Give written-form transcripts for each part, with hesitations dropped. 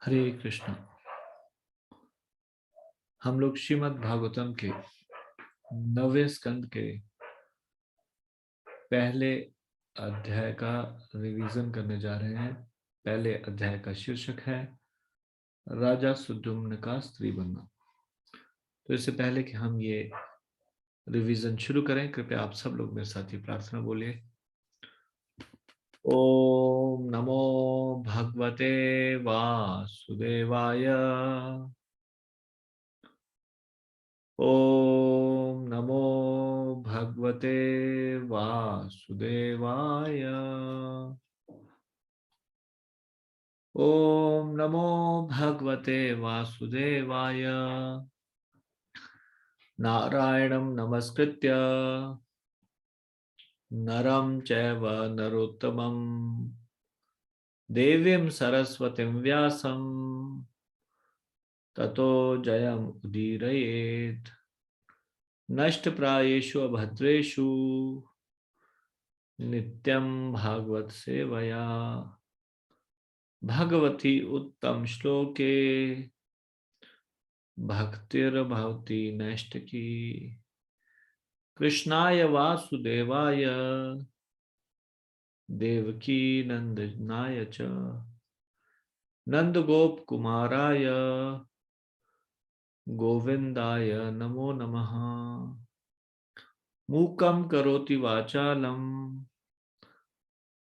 हरे कृष्ण। हम लोग श्रीमद् भागवतम के 9वें स्कंद के पहले अध्याय का रिवीजन करने जा रहे हैं। पहले अध्याय का शीर्षक है राजा सुद्युम्न का स्त्री बनना। तो इससे पहले कि हम ये रिवीजन शुरू करें, कृपया आप सब लोग मेरे साथ ही प्रार्थना बोलिए। ओम नमो भगवते वासुदेवाय। ओम नमो भगवते वासुदेवाय। ओम नमो भगवते वासुदेवाय। नारायणं नमस्कृत्य नरं चैव नरोत्तमं देवीं सरस्वतीं व्यासं ततो जयम् उदीरयेत्। नष्टप्रायेषु अभद्रेषु नित्यं भागवत सेवया भगवती उत्तम श्लोके भक्तिर्भवति नैष्ठिकी। कृष्णाय वासुदेवाय देवकी नंदनाय च नंदगोप कुमाराय गोविंदाय नमो नमः। मूकं करोति वाचालं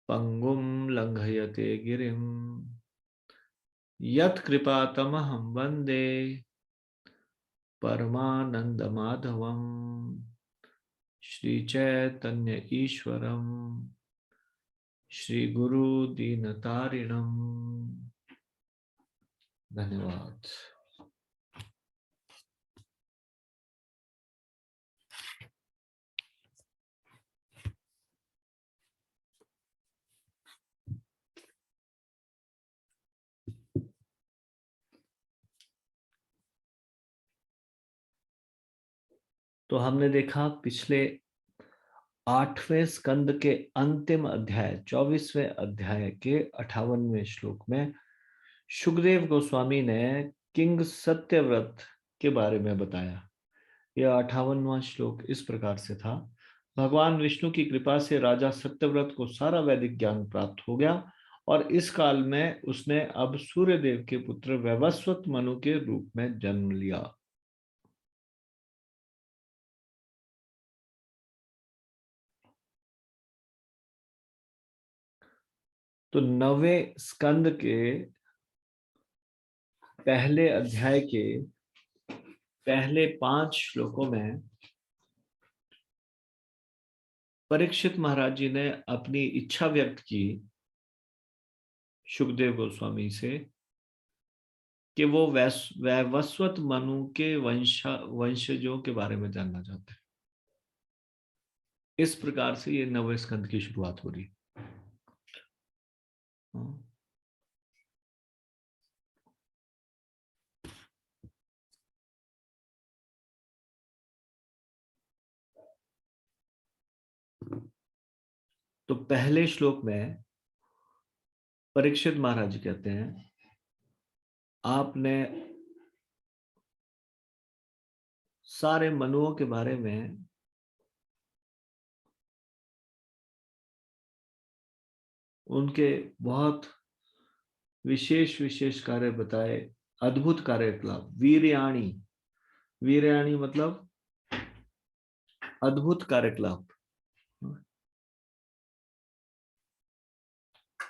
पंगुं लंघयते गिरिं यत्कृपातमहं वन्दे परमानन्दमाधवम्। श्री चैतन्य ईश्वरम श्री गुरु दीनतारिणम। धन्यवाद। तो हमने देखा पिछले 8वें स्कंद के अंतिम अध्याय 24वें अध्याय के 58वें श्लोक में सुखदेव गोस्वामी ने किंग सत्यव्रत के बारे में बताया। यह 58वां श्लोक इस प्रकार से था। भगवान विष्णु की कृपा से राजा सत्यव्रत को सारा वैदिक ज्ञान प्राप्त हो गया और इस काल में उसने अब सूर्यदेव के पुत्र वैवस्वत मनु के रूप में जन्म लिया। तो 9वें स्कंद के पहले अध्याय के पहले 5 श्लोकों में परीक्षित महाराज जी ने अपनी इच्छा व्यक्त की सुखदेव गोस्वामी से कि वो वैवस्वत मनु के वंशजों के बारे में जानना चाहते हैं। इस प्रकार से ये 9वें स्कंद की शुरुआत हो रही। तो पहले श्लोक में परीक्षित महाराज कहते हैं, आपने सारे मनुओं के बारे में उनके बहुत विशेष विशेष कार्य बताए, अद्भुत कार्यकलाप। वीर्याणी, वीर्याणी मतलब अद्भुत कार्यकलाप।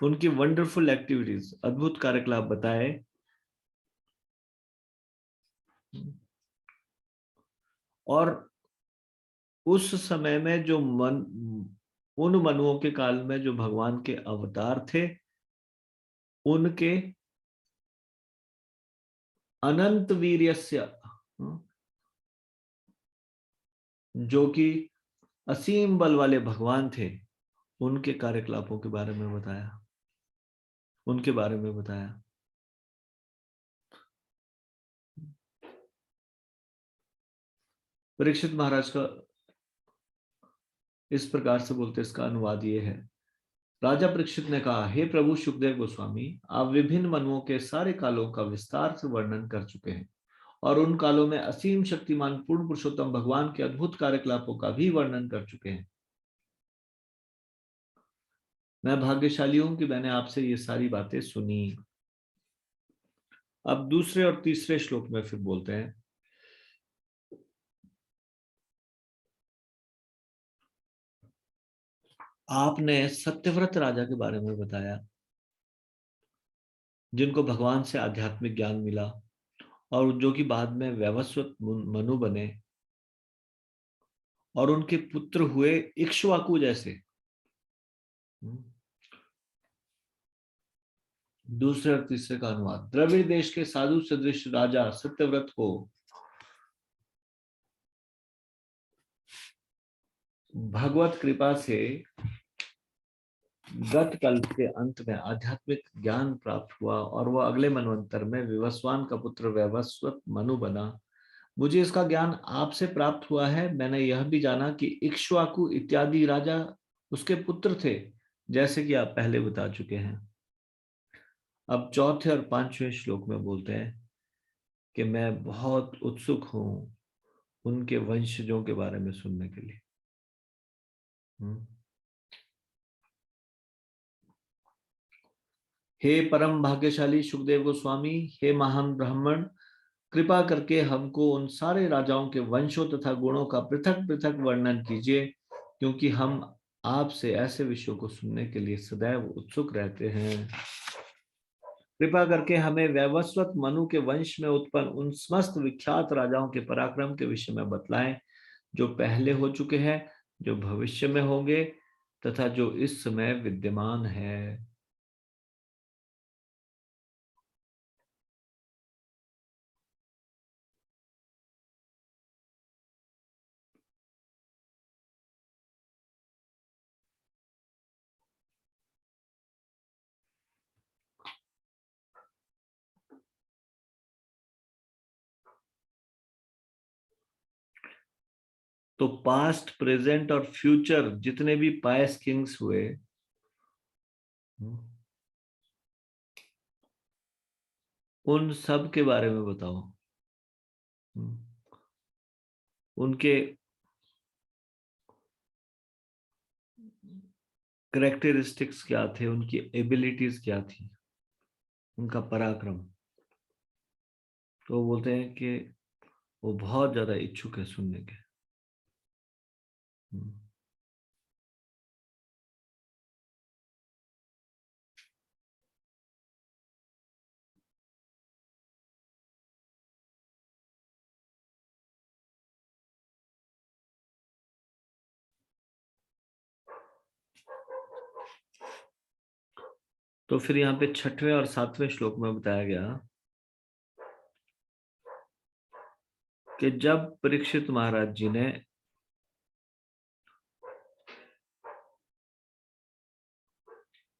उनकी वंडरफुल एक्टिविटीज, अद्भुत कार्यकलाप बताए। और उस समय में जो उन मनुओं के काल में जो भगवान के अवतार थे, उनके अनंत वीर्यस्य, जो कि असीम बल वाले भगवान थे, उनके कार्यकलापों के बारे में बताया, उनके बारे में बताया। परीक्षित महाराज का इस प्रकार से बोलते, इसका अनुवाद ये है राजा परीक्षित ने कहा, हे प्रभु सुखदेव गोस्वामी, आप विभिन्न मनुओं के सारे कालों का विस्तार से वर्णन कर चुके हैं और उन कालों में असीम शक्तिमान पूर्ण पुरुषोत्तम भगवान के अद्भुत कार्यकलापों का भी वर्णन कर चुके हैं। मैं भाग्यशाली हूं कि मैंने आपसे ये सारी बातें सुनी। अब दूसरे और तीसरे श्लोक में फिर बोलते हैं, आपने सत्यव्रत राजा के बारे में बताया जिनको भगवान से आध्यात्मिक ज्ञान मिला और जो कि बाद में वैवस्वत मनु बने और उनके पुत्र हुए इक्ष्वाकु जैसे। दूसरे और तीसरे का अनुवाद, द्रविड़ देश के साधु सदृश राजा सत्यव्रत को भगवत कृपा से गत कल के अंत में आध्यात्मिक ज्ञान प्राप्त हुआ और वह अगले मनवंतर में विवस्वान का पुत्र वैवस्वत मनु बना। मुझे इसका ज्ञान आपसे प्राप्त हुआ है। मैंने यह भी जाना कि इक्ष्वाकु इत्यादि राजा उसके पुत्र थे, जैसे कि आप पहले बता चुके हैं। अब चौथे और पांचवें श्लोक में बोलते हैं कि मैं बहुत उत्सुक हूं उनके वंशजों के बारे में सुनने के लिए। हे परम भाग्यशाली सुखदेव गोस्वामी, हे महान ब्राह्मण, कृपा करके हमको उन सारे राजाओं के वंशों तथा गुणों का पृथक पृथक वर्णन कीजिए, क्योंकि हम आपसे ऐसे विषयों को सुनने के लिए सदैव उत्सुक रहते हैं। कृपा करके हमें वैवस्वत मनु के वंश में उत्पन्न उन समस्त विख्यात राजाओं के पराक्रम के विषय में बतलाएं, जो पहले हो चुके हैं, जो भविष्य में होंगे तथा जो इस समय विद्यमान है। तो पास्ट, प्रेजेंट और फ्यूचर जितने भी पायस किंग्स हुए, उन सब के बारे में बताओ। उनके करेक्टरिस्टिक्स क्या थे, उनकी एबिलिटीज क्या थी, उनका पराक्रम। तो वो बोलते हैं कि वो बहुत ज्यादा इच्छुक है सुनने के। तो फिर यहाँ पे छठवें और सातवें श्लोक में बताया गया कि जब परीक्षित महाराज जी ने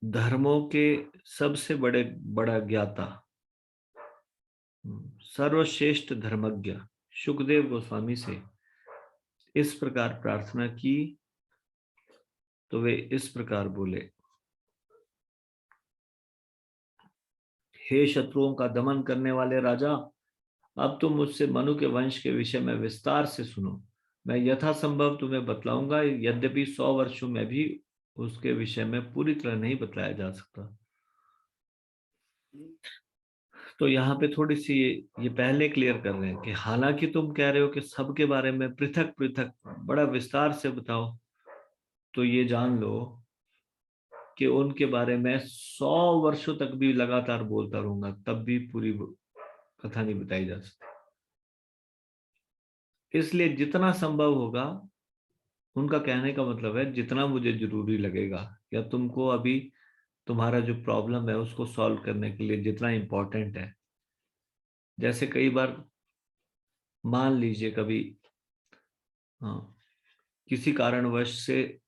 धर्मों के सबसे बड़ा ज्ञाता, सर्वश्रेष्ठ धर्मज्ञ सुखदेव गोस्वामी से इस प्रकार प्रार्थना की, तो वे इस प्रकार बोले, हे शत्रुओं का दमन करने वाले राजा, अब तुम मुझसे मनु के वंश के विषय में विस्तार से सुनो। मैं यथासंभव तुम्हें बतलाऊंगा, यद्यपि 100 वर्षों में भी उसके विषय में पूरी तरह नहीं बतलाया जा सकता। तो यहाँ पे थोड़ी सी ये पहले क्लियर कर रहे हैं कि हालांकि तुम कह रहे हो कि सबके बारे में पृथक पृथक बड़ा विस्तार से बताओ, तो ये जान लो कि उनके बारे में 100 वर्षों तक भी लगातार बोलता रहूंगा, तब भी पूरी कथा नहीं बताई जा सकती। इसलिए जितना संभव होगा, उनका कहने का मतलब है जितना मुझे जरूरी लगेगा, या तुमको अभी तुम्हारा जो प्रॉब्लम है उसको सॉल्व करने के लिए जितना इंपॉर्टेंट है। जैसे कई बार मान लीजिए कभी, हाँ, किसी कारणवश से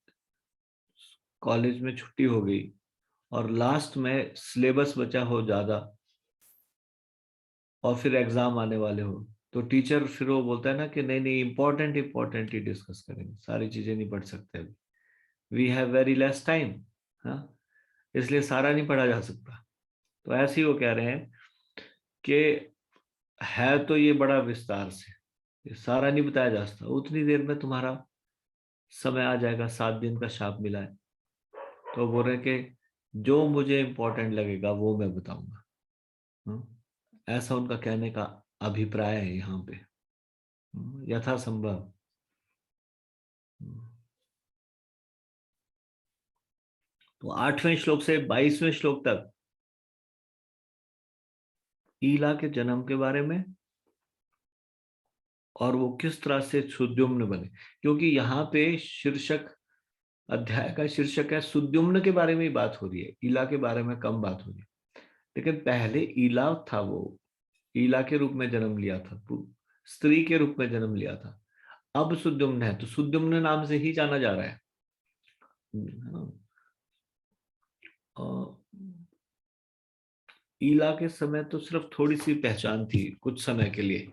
कॉलेज में छुट्टी हो गई और लास्ट में सिलेबस बचा हो ज्यादा और फिर एग्जाम आने वाले हो, तो टीचर फिर वो बोलता है ना कि नहीं नहीं, इंपॉर्टेंट इंपॉर्टेंट ही डिस्कस करेंगे, सारी चीजें नहीं पढ़ सकते अभी, we have very less time. हाँ, इसलिए सारा नहीं पढ़ा जा सकता। तो ऐसे ही वो कह रहे हैं कि है तो ये बड़ा विस्तार से, ये सारा नहीं बताया जा सकता, उतनी देर में तुम्हारा समय आ जाएगा, 7 दिन का शाप मिला है। तो बोल रहे हैं कि जो मुझे इंपॉर्टेंट लगेगा वो मैं बताऊंगा। ऐसा उनका कहने का अभिप्राय है यहाँ पे, यथासंभव। तो 8वें श्लोक से 22वें श्लोक तक ईला के जन्म के बारे में, और वो किस तरह से सुद्युम्न बने, क्योंकि यहाँ पे शीर्षक, अध्याय का शीर्षक है सुद्युम्न के बारे में ही बात हो रही है, ईला के बारे में कम बात हो रही है। लेकिन पहले ईला था, वो ईला के रूप में जन्म लिया था, स्त्री के रूप में जन्म लिया था। अब सुद्युम्न है, तो सुद्युम्न नाम से ही जाना जा रहा है। ईला के समय तो सिर्फ थोड़ी सी पहचान थी, कुछ समय के लिए।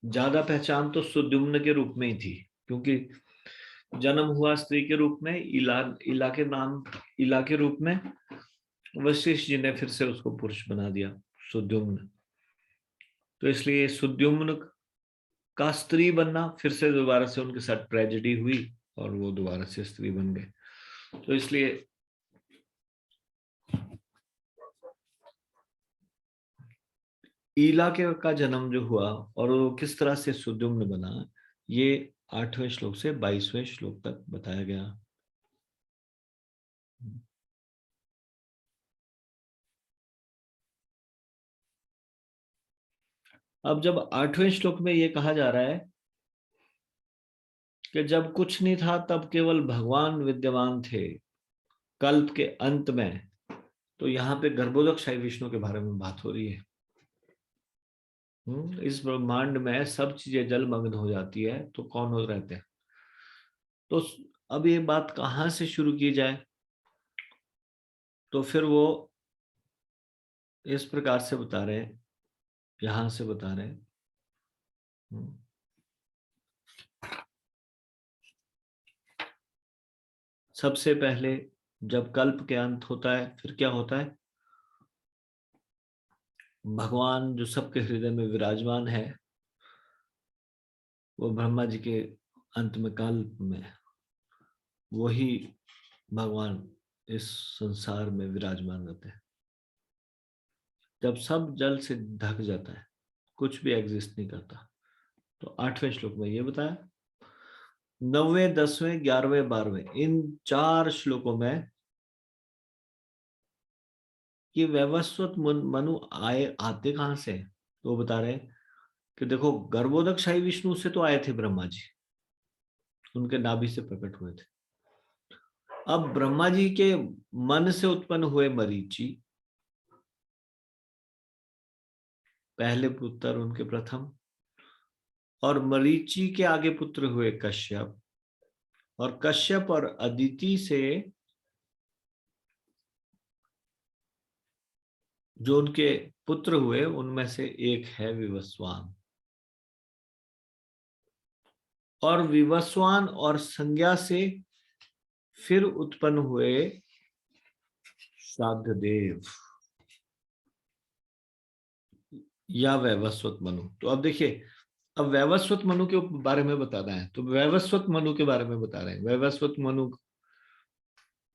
ज्यादा पहचान तो सुद्युम्न के रूप में ही थी, क्योंकि जन्म हुआ स्त्री के रूप में, इला, इला के नाम, इला के रूप में। वशिष्ठ जी ने फिर से उसको पुरुष बना दिया, सुद्युम्न। तो इसलिए सुद्युम्न का स्त्री बनना, फिर से दोबारा से उनके साथ ट्रेजेडी हुई और वो दोबारा से स्त्री बन गए। तो इसलिए ईला के का जन्म जो हुआ और वो किस तरह से सुद्युम्न बना, ये 8वें श्लोक से 22वें श्लोक तक बताया गया। अब जब 8वें श्लोक में ये कहा जा रहा है कि जब कुछ नहीं था तब केवल भगवान विद्यमान थे कल्प के अंत में, तो यहाँ पे गर्भोदक शाही विष्णु के बारे में बात हो रही है। इस ब्रह्मांड में सब चीजें जलमग्न हो जाती है तो कौन हो रहते हैं। तो अब ये बात कहाँ से शुरू की जाए, तो फिर वो इस प्रकार से बता रहे हैं, यहां से बता रहे हैं। सबसे पहले जब कल्प के अंत होता है, फिर क्या होता है, भगवान जो सबके हृदय में विराजमान है, वो ब्रह्मा जी के अंत में कल्प में वही भगवान इस संसार में विराजमान रहते हैं। जब सब जल से ढक जाता है, कुछ भी एग्जिस्ट नहीं करता, तो 8वें श्लोक में ये बताया। 9वें, 10वें, 11वें, 12वें, इन 4 श्लोकों में कि वैवस्वत मनु आते कहां से, तो वो बता रहे हैं कि देखो, गर्भोदक शाही विष्णु से तो आए थे ब्रह्मा जी, उनके नाभि से प्रकट हुए थे। अब ब्रह्मा जी के मन से उत्पन्न हुए मरीचि, पहले पुत्र उनके प्रथम, और मरीचि के आगे पुत्र हुए कश्यप, और कश्यप और अदिति से जो उनके पुत्र हुए उनमें से एक है विवस्वान, और विवस्वान और संज्ञा से फिर उत्पन्न हुए श्राद्ध देव या वैवस्वत मनु। तो अब देखिए, अब वैवस्वत मनु के बारे में बताना है, तो वैवस्वत मनु के बारे में बता रहे हैं, वैवस्वत मनु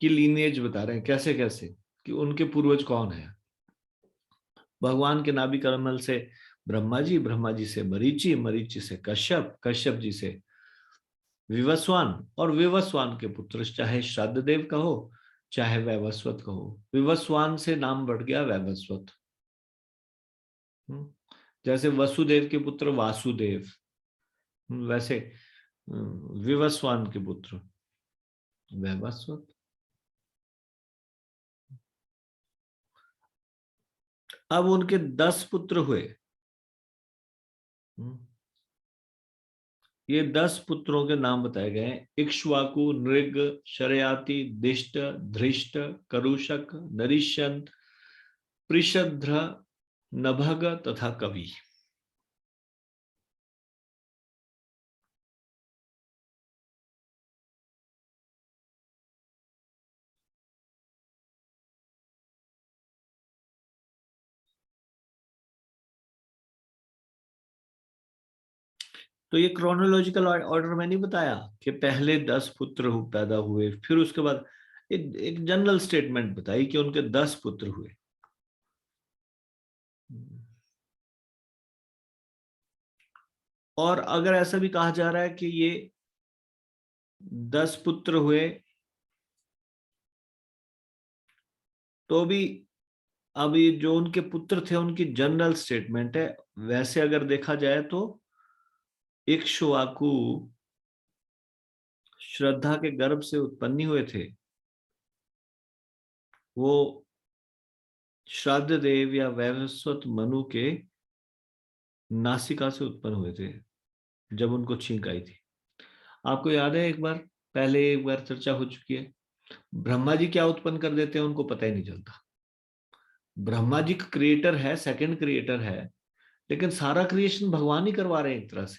की लीनिएज बता रहे हैं, कैसे कैसे कि उनके पूर्वज कौन है। भगवान के नाभि कमल से ब्रह्मा जी, ब्रह्मा जी से मरीचि, मरीचि से कश्यप, कश्यप जी से विवस्वान, और विवस्वान के पुत्र चाहे श्राद्ध देव कहो चाहे वैवस्वत कहो, विवस्वान से नाम बढ़ गया वैवस्वत। जैसे वसुदेव के पुत्र वासुदेव, वैसे विवस्वान के पुत्र वैवस्वत। अब उनके 10 पुत्र हुए। ये 10 पुत्रों के नाम बताए गए हैं, इक्ष्वाकु, नृग, शरयाति, दिष्ट, धृष्ट, करुषक, नरिशंत, पृषध्र, नभग तथा कवि। तो ये क्रोनोलॉजिकल ऑर्डर में नहीं बताया कि पहले 10 पुत्र पैदा हुए, फिर उसके बाद एक जनरल स्टेटमेंट बताई कि उनके 10 पुत्र हुए। और अगर ऐसा भी कहा जा रहा है कि ये 10 पुत्र हुए, तो भी अब ये जो उनके पुत्र थे उनकी जनरल स्टेटमेंट है। वैसे अगर देखा जाए तो इक्ष्वाकु श्रद्धा के गर्भ से उत्पन्न हुए थे। वो श्राद्ध देव या वैवस्वत मनु के नासिका से उत्पन्न हुए थे जब उनको छींक आई थी। आपको याद है, एक बार चर्चा हो चुकी है, ब्रह्मा जी क्या उत्पन्न कर देते हैं उनको पता ही नहीं चलता। ब्रह्मा जी क्रिएटर है, सेकंड क्रिएटर है, लेकिन सारा क्रिएशन भगवान ही करवा रहे हैं एक तरह से।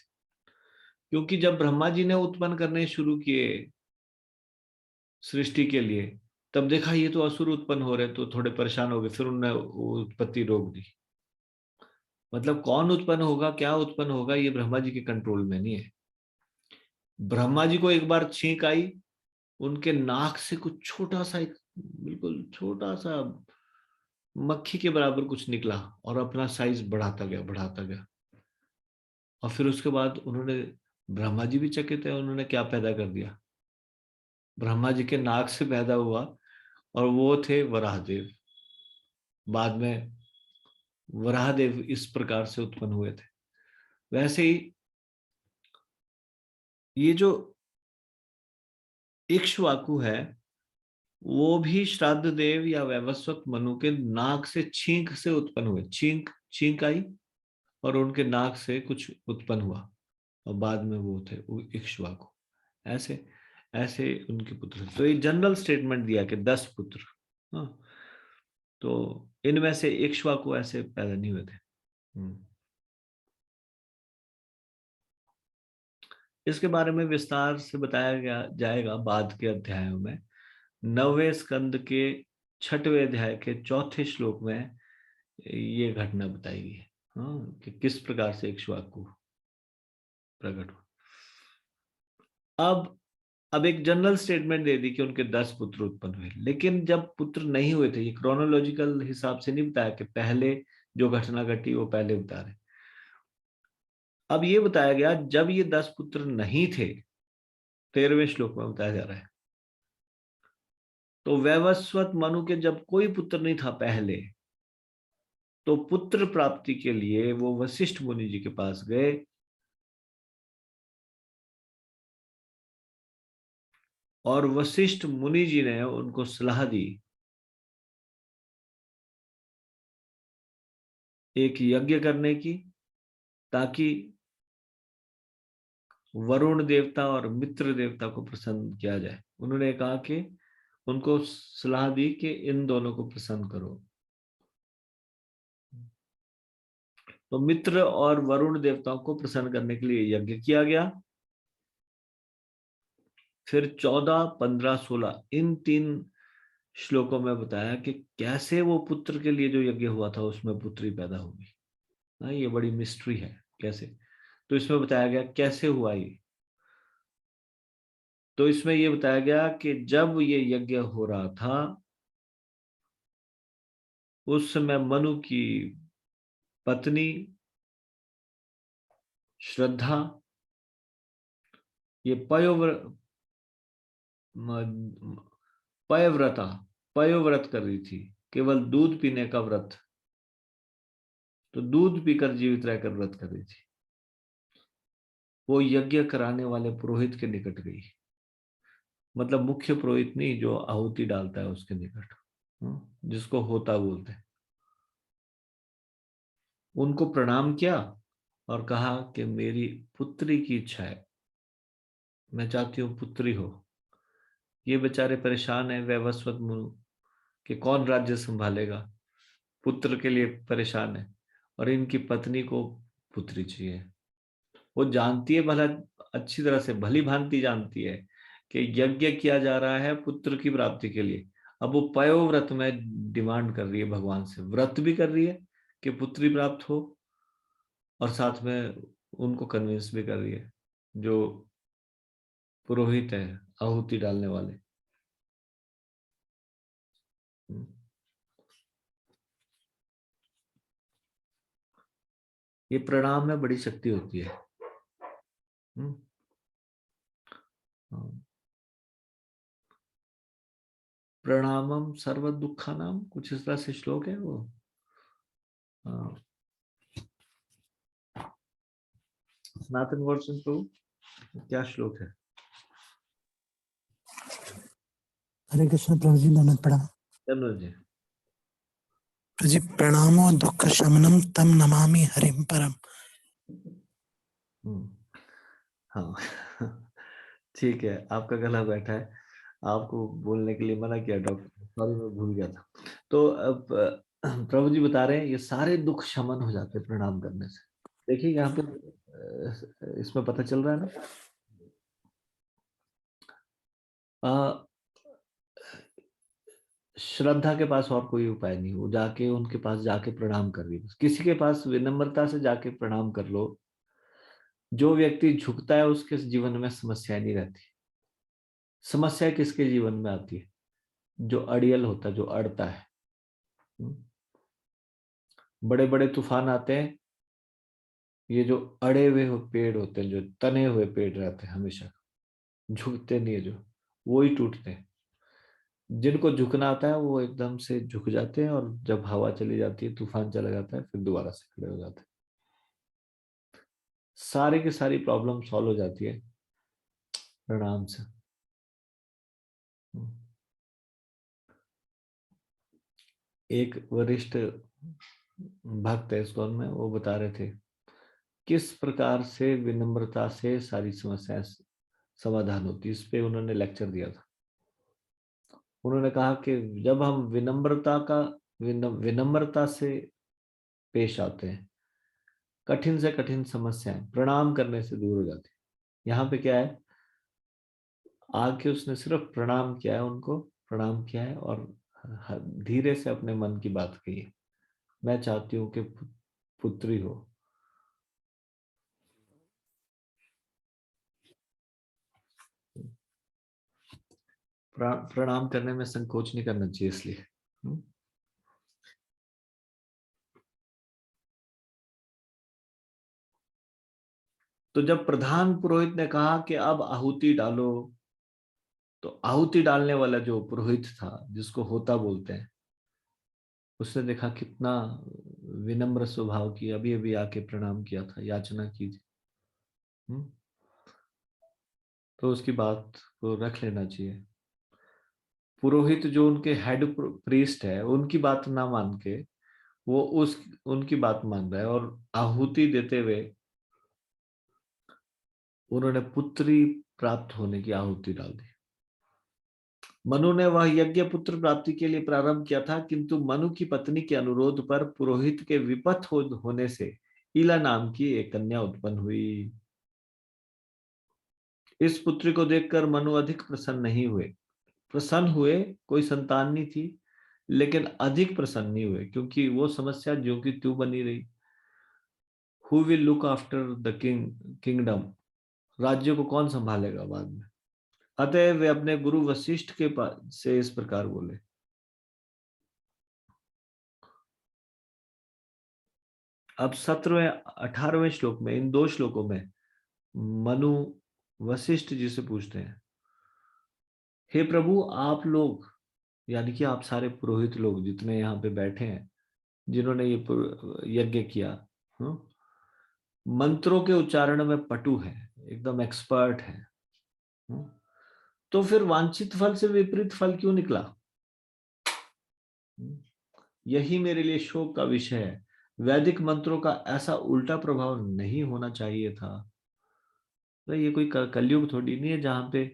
क्योंकि जब ब्रह्मा जी ने उत्पन्न करने शुरू किए सृष्टि के लिए, तब देखा ये तो असुर उत्पन्न हो रहे, तो थोड़े परेशान हो गए, फिर उन्होंने उत्पत्ति रोक दी। मतलब कौन उत्पन्न होगा, क्या उत्पन्न होगा, ये ब्रह्मा जी के कंट्रोल में नहीं है। ब्रह्मा जी को एक बार छींक आई, उनके नाक से कुछ छोटा सा, एक बिल्कुल छोटा सा मक्खी के बराबर कुछ निकला और अपना साइज बढ़ाता गया, बढ़ाता गया। और फिर उसके बाद उन्होंने, ब्रह्मा जी भी चकित है, उन्होंने क्या पैदा कर दिया। ब्रह्मा जी के नाक से पैदा हुआ और वो थे वराहदेव। बाद में वराहदेव इस प्रकार से उत्पन्न हुए थे। वैसे ही ये जो इक्ष्वाकु है, वो भी श्राद्ध देव या वैवस्वत मनु के नाक से, छींक से उत्पन्न हुए। छींक छींक आई और उनके नाक से कुछ उत्पन्न हुआ और बाद में वो थे वो इक्ष्वाकु। ऐसे ऐसे उनके पुत्र थे। तो ये जनरल स्टेटमेंट दिया कि 10 पुत्र। हाँ, तो इनमें से इक्ष्वाकु ऐसे पैदा नहीं हुए थे। इसके बारे में विस्तार से बताया गया जाएगा बाद के अध्यायों में। 9वें स्कंद के 6वें अध्याय के 4थे श्लोक में ये घटना बताई गई है। हाँ, कि किस प्रकार से इक्ष्वाकु प्रकट हुआ। अब एक जनरल स्टेटमेंट दे दी कि उनके 10 पुत्र उत्पन्न हुए, लेकिन जब पुत्र नहीं हुए थे, ये क्रोनोलॉजिकल हिसाब से नहीं बताया कि पहले जो घटना घटी वो पहले बता रहे। अब ये बताया गया जब ये 10 पुत्र नहीं थे, 13वें श्लोक में बताया जा रहा है, तो वैवस्वत मनु के जब कोई पुत्र नहीं था पहले, तो पुत्र प्राप्ति के लिए वो वशिष्ठ मुनि जी के पास गए और वशिष्ठ मुनि जी ने उनको सलाह दी एक यज्ञ करने की, ताकि वरुण देवता और मित्र देवता को प्रसन्न किया जाए। उन्होंने कहा कि उनको सलाह दी कि इन दोनों को प्रसन्न करो। तो मित्र और वरुण देवताओं को प्रसन्न करने के लिए यज्ञ किया गया। फिर 14, 15, 16 इन 3 श्लोकों में बताया कि कैसे वो पुत्र के लिए जो यज्ञ हुआ था उसमें पुत्री पैदा होगी। हाँ, ये बड़ी मिस्ट्री है कैसे। तो इसमें बताया गया कैसे हुआ ये। तो इसमें ये बताया गया कि जब ये यज्ञ हो रहा था, उस समय मनु की पत्नी श्रद्धा ये पयव्रता पयोव्रत कर रही थी, केवल दूध पीने का व्रत। तो दूध पीकर जीवित रहकर व्रत कर रही थी। वो यज्ञ कराने वाले पुरोहित के निकट गई, मतलब मुख्य पुरोहित नहीं, जो आहुति डालता है उसके निकट, जिसको होता बोलते हैं। उनको प्रणाम किया और कहा कि मेरी पुत्री की इच्छा है, मैं चाहती हूँ पुत्री हो। ये बेचारे परेशान है वैवस्वत मुनु कि कौन राज्य संभालेगा, पुत्र के लिए परेशान है, और इनकी पत्नी को पुत्री चाहिए। वो जानती है, भला अच्छी तरह से भली भांति जानती है कि यज्ञ किया जा रहा है पुत्र की प्राप्ति के लिए। अब वो पयोव्रत में डिमांड कर रही है भगवान से, व्रत भी कर रही है कि पुत्री प्राप्त हो, और साथ में उनको कन्विंस भी कर रही है, जो पुरोहित है, आहुति डालने वाले। ये प्रणाम में बड़ी शक्ति होती है। हाँ। प्रणामम सर्व दुखा नाम, कुछ इस तरह से श्लोक है वो। हाँ। सनातन गौतम प्रभु क्या श्लोक है? हरे कृष्ण प्रभु जी, नमन प्रणाम। चलो जी। प्रभु जी प्रणामो दुख शमनम तम नमामि हरिम परम। हाँ। ठीक है, आपका गला बैठा है, आपको बोलने के लिए मना किया डॉक्टर, सॉरी मैं भूल गया था। तो अब प्रभु जी बता रहे हैं ये सारे दुख शमन हो जाते हैं प्रणाम करने से। देखिए यहाँ पे इसमें पता चल रहा है ना, श्रद्धा के पास और कोई उपाय नहीं, वो जाके उनके पास जाके प्रणाम कर रही है। किसी के पास विनम्रता से जाके प्रणाम कर लो। जो व्यक्ति झुकता है उसके जीवन में समस्या नहीं रहती। समस्या किसके जीवन में आती है? जो अड़ियल होता है, जो अड़ता है। बड़े बड़े तूफान आते हैं, ये जो अड़े हुए पेड़ होते हैं, जो तने हुए पेड़ रहते हैं, हमेशा झुकते नहीं है, जो वो ही टूटते हैं। जिनको झुकना आता है वो एकदम से झुक जाते हैं, और जब हवा चली जाती है, तूफान चला जाता है, फिर दोबारा से खड़े हो जाते हैं। सारी की सारी प्रॉब्लम सॉल्व हो जाती है प्रणाम से। एक वरिष्ठ भक्त है इस्कॉन में, वो बता रहे थे किस प्रकार से विनम्रता से सारी समस्याएं समाधान होती है। इस पे उन्होंने लेक्चर दिया था। उन्होंने कहा कि जब हम विनम्रता से पेश आते हैं, कठिन से कठिन समस्याएं प्रणाम करने से दूर हो जाती है। यहाँ पे क्या है, आके उसने सिर्फ प्रणाम किया है, उनको प्रणाम किया है, और धीरे से अपने मन की बात कही है। मैं चाहती हूँ कि पुत्री हो। प्रणाम करने में संकोच नहीं करना चाहिए, इसलिए। तो जब प्रधान पुरोहित ने कहा कि अब आहुति डालो, तो आहुति डालने वाला जो पुरोहित था, जिसको होता बोलते हैं, उसने देखा कितना विनम्र स्वभाव की, अभी अभी आके प्रणाम किया था, याचना की थी। तो उसकी बात को रख लेना चाहिए। पुरोहित जो उनके हेड प्रीस्ट है, उनकी बात ना मान के वो उनकी बात मान रहा है, और आहुति देते हुए उन्होंने पुत्री प्राप्त होने की आहुति डाल दी। मनु ने वह यज्ञ पुत्र प्राप्ति के लिए प्रारंभ किया था, किंतु मनु की पत्नी के अनुरोध पर पुरोहित के विपथ होने से इला नाम की एक कन्या उत्पन्न हुई। इस पुत्री को देखकर मनु अधिक प्रसन्न नहीं हुए। प्रसन्न हुए, कोई संतान नहीं थी, लेकिन अधिक प्रसन्न नहीं हुए, क्योंकि वो समस्या जो की त्यों बनी रही। Who will look after the kingdom, राज्य को कौन संभालेगा बाद में। अतः वे अपने गुरु वशिष्ठ के पास से इस प्रकार बोले। अब 17वें 18वें श्लोक में, इन दो श्लोकों में मनु वशिष्ठ जी से पूछते हैं, हे प्रभु, आप लोग, यानी कि आप सारे पुरोहित लोग जितने यहाँ पे बैठे हैं, जिन्होंने ये यज्ञ किया, मंत्रों के उच्चारण में पटु है, एकदम एक्सपर्ट है, तो फिर वांछित फल से विपरीत फल क्यों निकला? यही मेरे लिए शोक का विषय है। वैदिक मंत्रों का ऐसा उल्टा प्रभाव नहीं होना चाहिए था। तो ये कोई कलयुग थोड़ी नहीं है जहां पे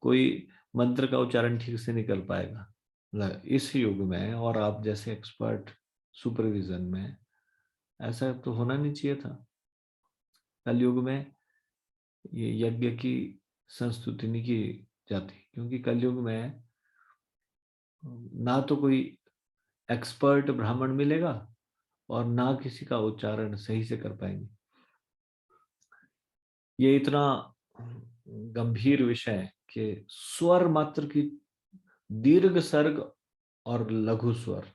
कोई मंत्र का उच्चारण ठीक से नहीं कर पाएगा। इस युग में और आप जैसे एक्सपर्ट सुपरविजन में ऐसा तो होना नहीं चाहिए था। कलयुग में ये यज्ञ की संस्तुति नहीं की जाती, क्योंकि कलयुग में ना तो कोई एक्सपर्ट ब्राह्मण मिलेगा और ना किसी का उच्चारण सही से कर पाएंगे। ये इतना गंभीर विषय है कि स्वर मात्र की दीर्घ सर्ग और लघु स्वर,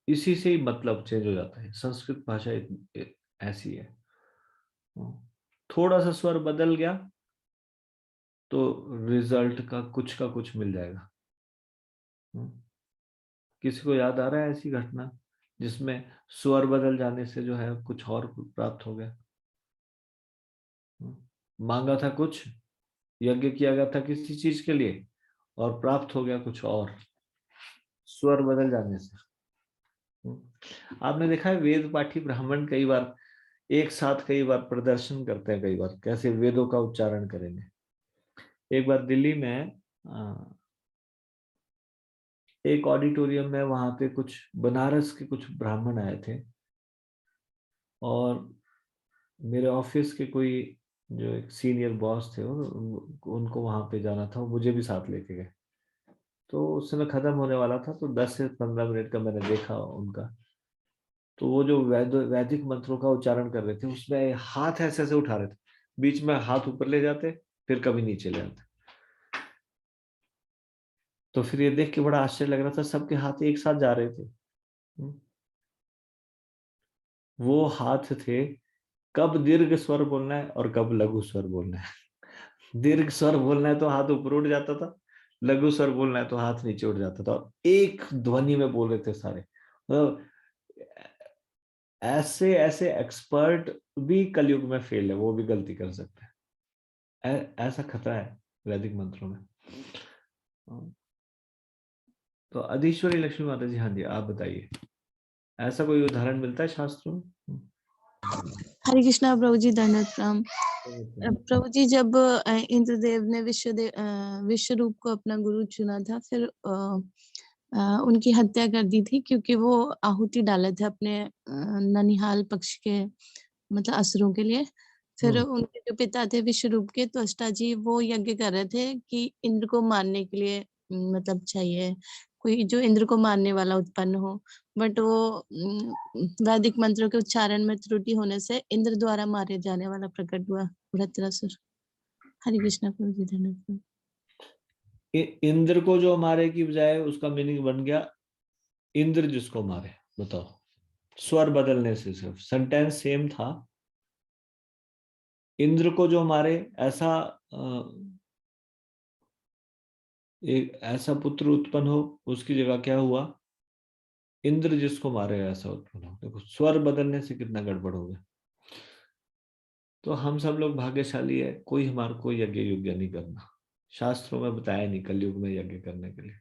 इसी से ही मतलब चेंज हो जाता है। संस्कृत भाषा ऐसी है, थोड़ा सा स्वर बदल गया तो रिजल्ट का कुछ मिल जाएगा। किसी को याद आ रहा है ऐसी घटना जिसमें स्वर बदल जाने से जो है कुछ और प्राप्त हो गया? मांगा था कुछ, यज्ञ किया गया था किसी चीज के लिए और प्राप्त हो गया कुछ और, स्वर बदल जाने से। आपने देखा है वेद पाठी ब्राह्मण कई बार एक साथ कई बार प्रदर्शन करते हैं, कई बार कैसे वेदों का उच्चारण करेंगे। एक बार दिल्ली में एक ऑडिटोरियम में, वहां पे कुछ बनारस के कुछ ब्राह्मण आए थे और मेरे ऑफिस के कोई जो एक सीनियर बॉस थे उनको वहां पे जाना था, मुझे भी साथ लेके गए। तो उस समय खत्म होने वाला था, तो 10 से 15 मिनट का मैंने देखा उनका। तो वो जो वैदिक मंत्रों का उच्चारण कर रहे थे उसमें हाथ ऐसे ऐसे उठा रहे थे, बीच में हाथ ऊपर ले जाते फिर कभी नीचे ले आते। तो फिर ये देख के बड़ा आश्चर्य लग रहा था, सबके हाथ एक साथ जा रहे थे। वो हाथ थे कब दीर्घ स्वर बोलना है और कब लघु स्वर बोलना है। दीर्घ स्वर बोलना है तो हाथ ऊपर उठ जाता था, लघु स्वर बोलना है तो हाथ नीचे उठ जाता था, और एक ध्वनि में बोल रहे थे सारे। तो ऐसे ऐसे एक्सपर्ट भी कलयुग में फेल है, वो भी गलती कर सकते हैं। ऐसा खतरा है वैदिक मंत्रों में। तो अधीश्वरी लक्ष्मी माता जी, हाँ जी आप बताइए, ऐसा कोई उदाहरण मिलता है शास्त्रों में? हरे कृष्णा प्रभु जी, दंडवत प्रणाम। प्रभु जी, जब इंद्रदेव ने विश्व रूप को अपना गुरु चुना था, फिर उनकी हत्या कर दी थी क्योंकि वो आहुति डाले थे अपने ननिहाल पक्ष के, मतलब असुरों के लिए। फिर उनके जो पिता थे विश्व रूप के, त्वष्टा जी, वो यज्ञ कर रहे थे कि इंद्र को मारने के लिए मतलब चाहिए कोई जो इंद्र को मारने वाला उत्पन्न हो। बट वो वैदिक मंत्रों के उच्चारण में त्रुटि होने से इंद्र द्वारा मारे जाने वाला प्रकट हुआ वृत्रासुर। हरे कृष्णा प्रभु जी, धन्यवाद। इंद्र को जो मारे की बजाय उसका मीनिंग बन गया इंद्र जिसको मारे। बताओ, स्वर बदलने से सिर्फ, सेंटेंस सेम था। इंद्र को जो मारे, ऐसा एक ऐसा पुत्र उत्पन्न हो, उसकी जगह क्या हुआ, इंद्र जिसको मारे ऐसा उत्पन्न हो। देखो स्वर बदलने से कितना गड़बड़ हो गया। तो हम सब लोग भाग्यशाली है, कोई हमारे को यज्ञ योग्य नहीं करना। शास्त्रों में बताया नहीं कलयुग में यज्ञ करने के लिए।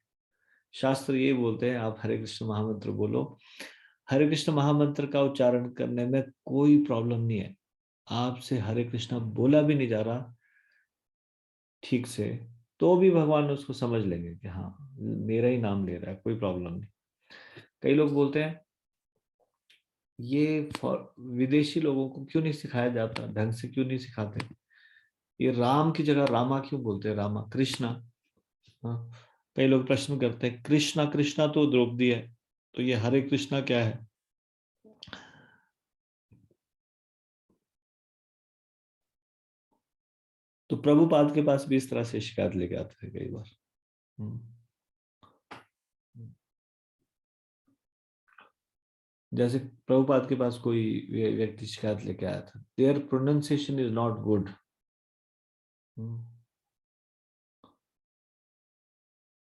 शास्त्र ये बोलते हैं आप हरे कृष्ण महामंत्र बोलो। हरे कृष्ण महामंत्र का उच्चारण करने में कोई प्रॉब्लम नहीं है। आपसे हरे कृष्ण बोला भी नहीं जा रहा ठीक से, तो भी भगवान उसको समझ लेंगे कि हाँ मेरा ही नाम ले रहा है, कोई प्रॉब्लम नहीं। कई लोग बोलते हैं ये विदेशी लोगों को क्यों नहीं सिखाया जाता, ढंग से क्यों नहीं सिखाते, ये राम की जगह रामा क्यों बोलते हैं, रामा कृष्णा। हाँ, कई लोग प्रश्न करते हैं कृष्णा कृष्णा तो द्रौपदी है, तो ये हरे कृष्णा क्या है। तो प्रभुपाद के पास भी इस तरह से शिकायत लेके आते थे कई बार। जैसे प्रभुपाद के पास कोई व्यक्ति शिकायत लेके आया था, their pronunciation is not good.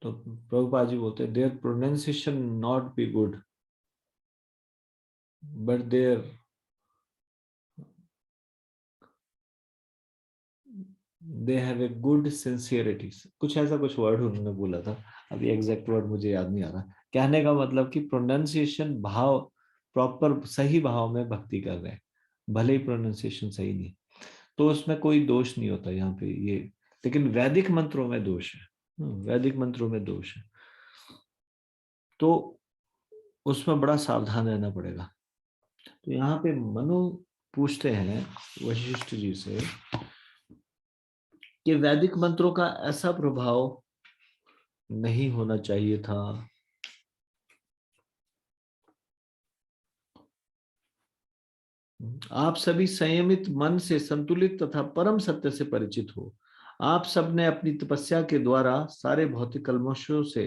तो प्रभुपाद जी बोलते हैं their pronunciation not be good but there they have a good sincerity, कुछ ऐसा कुछ वर्ड उन्होंने बोला था, अभी एग्जैक्ट वर्ड मुझे याद नहीं आ रहा। कहने का मतलब कि प्रोनाउंसिएशन भाव प्रॉपर सही भाव में भक्ति कर रहे हैं, भले ही प्रोनाउंसिएशन सही नहीं, तो उसमें कोई दोष नहीं होता यहाँ पे ये। लेकिन वैदिक मंत्रों में दोष है, वैदिक मंत्रों में दोष है, तो उसमें बड़ा सावधान रहना पड़ेगा। तो यहाँ पे मनु पूछते हैं वशिष्ठ जी से कि वैदिक मंत्रों का ऐसा प्रभाव नहीं होना चाहिए था। आप सभी संयमित मन से संतुलित तथा परम सत्य से परिचित हो। आप सब ने अपनी तपस्या के द्वारा सारे भौतिक कल्मशों से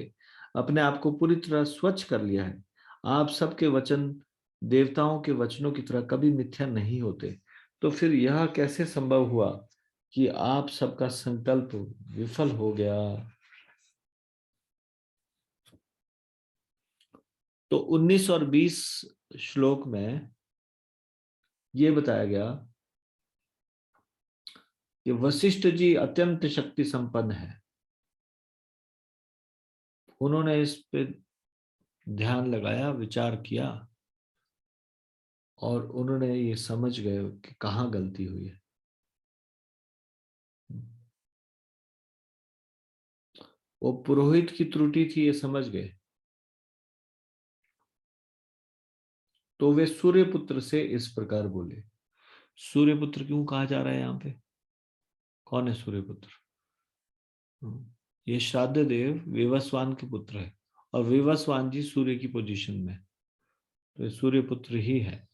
अपने आप को पूरी तरह स्वच्छ कर लिया है। आप सबके वचन देवताओं के वचनों की तरह कभी मिथ्या नहीं होते। तो फिर यह कैसे संभव हुआ कि आप सबका संकल्प विफल हो गया? तो 19 और 20 श्लोक में ये बताया गया कि वशिष्ठ जी अत्यंत शक्ति संपन्न है। उन्होंने इस पे ध्यान लगाया, विचार किया और उन्होंने ये समझ गए कि कहाँ गलती हुई है। वो पुरोहित की त्रुटि थी, ये समझ गए। तो वे सूर्यपुत्र से इस प्रकार बोले। सूर्यपुत्र क्यों कहा जा रहा है यहाँ पे? कौन है सूर्यपुत्र? ये श्राद्ध देव विवस्वान के पुत्र है और विवस्वान जी सूर्य की पोजीशन में, तो ये सूर्यपुत्र ही है।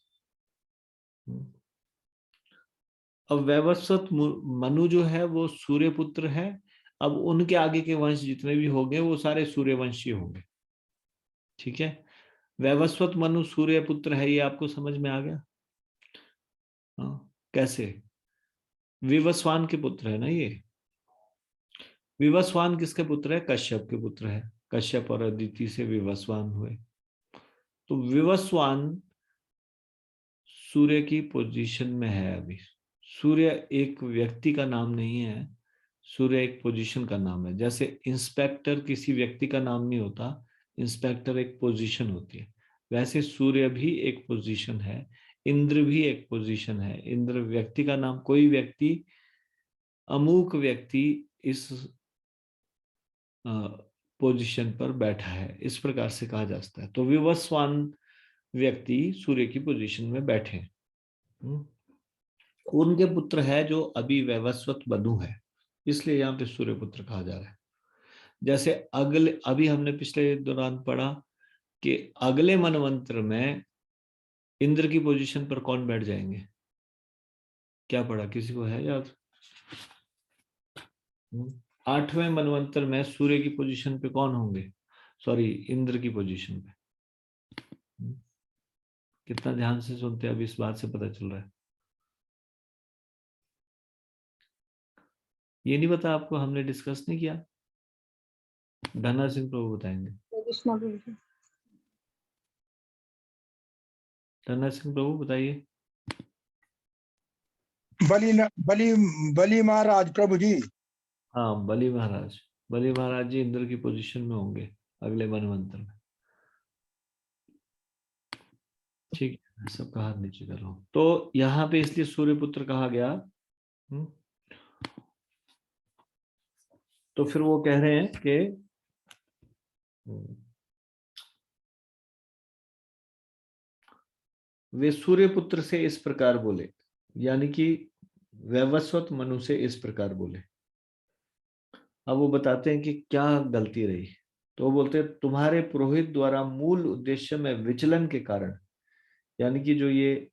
अब वैवस्वत मनु जो है वो सूर्यपुत्र है। अब उनके आगे के वंश जितने भी होंगे वो सारे सूर्यवंशी होंगे। ठीक है, वैवस्वत मनु सूर्यपुत्र है, ये आपको समझ में आ गया? हाँ, कैसे? विवस्वान के पुत्र है ना ये। विवस्वान किसके पुत्र है? कश्यप के पुत्र है। कश्यप और अदिति से विवस्वान हुए। तो विवस्वान सूर्य की पोजीशन में है अभी। सूर्य एक व्यक्ति का नाम नहीं है, सूर्य एक पोजीशन का नाम है। जैसे इंस्पेक्टर किसी व्यक्ति का नाम नहीं होता, इंस्पेक्टर एक पोजीशन होती है, वैसे सूर्य भी एक पोजीशन है, इंद्र भी एक पोजीशन है। इंद्र व्यक्ति का नाम, कोई व्यक्ति, अमूक व्यक्ति इस पोजीशन पर बैठा है, इस प्रकार से कहा जा सकता है। तो विवस्वान व्यक्ति सूर्य की पोजीशन में बैठे। उनके पुत्र है जो अभी वैवस्वत मनु है, इसलिए यहाँ पे सूर्य पुत्र कहा जा रहा है। जैसे अगले, अभी हमने पिछले दौरान पढ़ा कि अगले मनवंतर में इंद्र की पोजीशन पर कौन बैठ जाएंगे? क्या पढ़ा, किसी को है याद? 8वें मनवंतर में सूर्य की पोजीशन पे कौन होंगे? सॉरी, इंद्र की पोजीशन पे। कितना ध्यान से सुनते हैं, अभी इस बात से पता चल रहा है। ये नहीं पता आपको? हमने डिस्कस नहीं किया? धना सिंह प्रभु बताएंगे। धना सिंह प्रभु बताइए। बली महाराज प्रभु जी। हाँ, बलि महाराज। बलि महाराज जी इंद्र की पोजीशन में होंगे अगले मनवंतर में। ठीक है, सबका हाथ नीचे कर लो। तो यहाँ पे इसलिए सूर्यपुत्र कहा गया। तो फिर वो कह रहे हैं कि वे सूर्यपुत्र से इस प्रकार बोले, यानी कि वैवस्वत मनु से इस प्रकार बोले। अब वो बताते हैं कि क्या गलती रही। तो वो बोलते हैं, तुम्हारे पुरोहित द्वारा मूल उद्देश्य में विचलन के कारण, यानी कि जो ये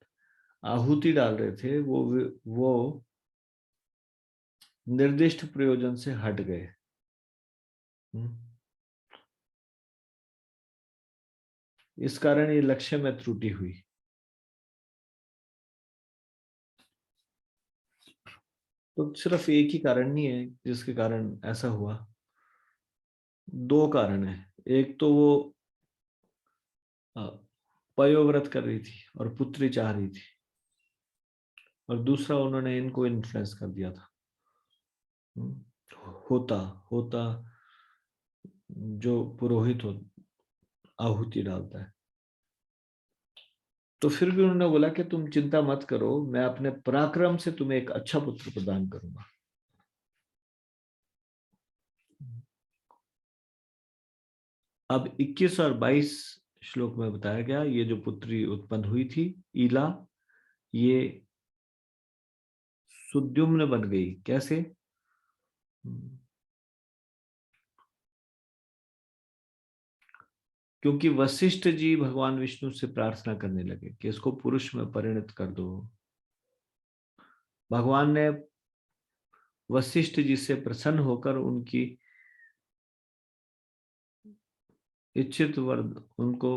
आहुति डाल रहे थे वो निर्दिष्ट प्रयोजन से हट गए। इस कारण ये लक्ष्य में त्रुटि हुई। तो सिर्फ एक ही कारण नहीं है जिसके कारण ऐसा हुआ, दो कारण है। एक तो वो पयोव्रत कर रही थी और पुत्री चाह रही थी, और दूसरा उन्होंने इनको इन्फ्लुएंस कर दिया था। होता होता जो पुरोहित हो आहुति डालता है। तो फिर भी उन्होंने बोला कि तुम चिंता मत करो, मैं अपने पराक्रम से तुम्हें एक अच्छा पुत्र प्रदान करूंगा। अब 21 और 22 श्लोक में बताया गया, ये जो पुत्री उत्पन्न हुई थी ईला, ये सुद्युम्न बन गई। कैसे? क्योंकि वशिष्ठ जी भगवान विष्णु से प्रार्थना करने लगे कि इसको पुरुष में परिणत कर दो। भगवान ने वशिष्ठ जी से प्रसन्न होकर उनकी इच्छित वर उनको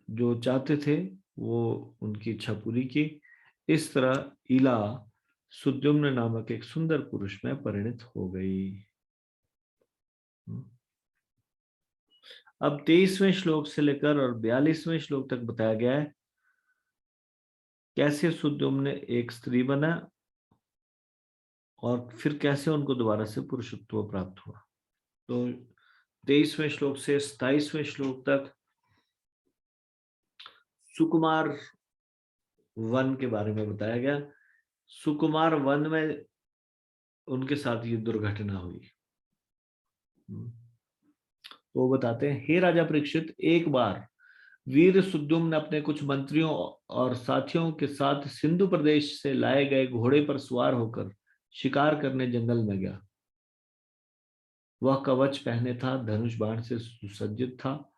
जो चाहते थे वो उनकी इच्छा पूरी की। इस तरह इला सुद्युम्न नामक एक सुंदर पुरुष में परिणत हो गई। अब 23वें श्लोक से लेकर और 42वें श्लोक तक बताया गया है कैसे सुद्युम्न एक स्त्री बना और फिर कैसे उनको दोबारा से पुरुषत्व प्राप्त हुआ। तो 23वें श्लोक से 27वें श्लोक तक सुकुमार वन के बारे में बताया गया। सुकुमार वन में उनके साथ ये दुर्घटना हुई। वो बताते हैं, हे राजा परीक्षित, एक बार वीर सुद्युम्न अपने कुछ मंत्रियों और साथियों के साथ सिंधु प्रदेश से लाए गए घोड़े पर सवार होकर शिकार करने जंगल में गया। वह कवच पहने था, धनुष बाण से सुसज्जित था,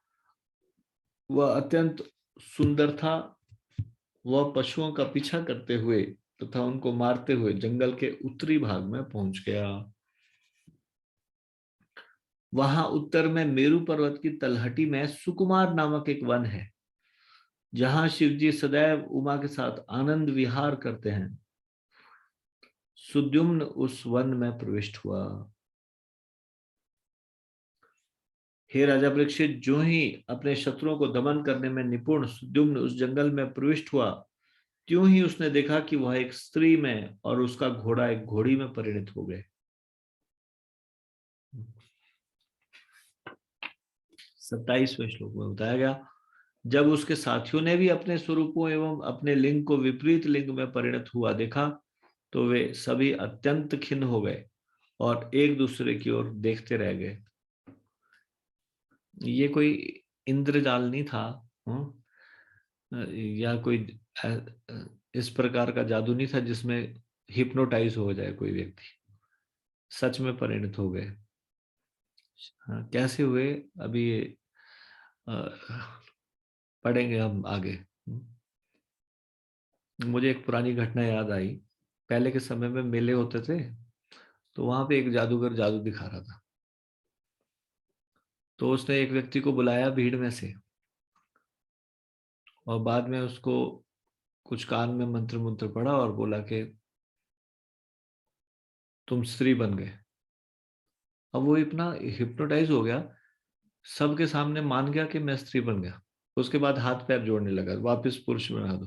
वह अत्यंत सुंदर था। वह पशुओं का पीछा करते हुए तथा उनको मारते हुए जंगल के उत्तरी भाग में पहुंच गया। वहां उत्तर में मेरु पर्वत की तलहटी में सुकुमार नामक एक वन है, जहां शिवजी सदैव उमा के साथ आनंद विहार करते हैं। सुद्युम्न उस वन में प्रविष्ट हुआ। हे राजा परीक्षित, जो ही अपने शत्रुओं को दमन करने में निपुण सुद्युम्न उस जंगल में प्रविष्ट हुआ, त्यों ही उसने देखा कि वह एक स्त्री में और उसका घोड़ा एक घोड़ी में परिणत हो गए। 27वें श्लोक में बताया गया, जब उसके साथियों ने भी अपने स्वरूपों एवं अपने लिंग को विपरीत लिंग में परिणत हुआ देखा, तो वे सभी अत्यंत खिन्न हो गए और एक दूसरे की ओर देखते रह गए। ये कोई इंद्रजाल नहीं था, या कोई इस प्रकार का जादू नहीं था जिसमें हिप्नोटाइज हो जाए कोई व्यक्ति। सच में परिणत हो गए। हाँ, कैसे हुए अभी पढ़ेंगे हम आगे। मुझे एक पुरानी घटना याद आई। पहले के समय में मेले होते थे, तो वहां पे एक जादूगर जादू दिखा रहा था। तो उसने एक व्यक्ति को बुलाया भीड़ में से, और बाद में उसको कुछ कान में मंत्र मंत्र पढ़ा और बोला कि तुम स्त्री बन गए। अब वो इतना हिप्नोटाइज हो गया, सबके सामने मान गया कि मैं स्त्री बन गया। उसके बाद हाथ पैर जोड़ने लगा, वापस पुरुष बना दो।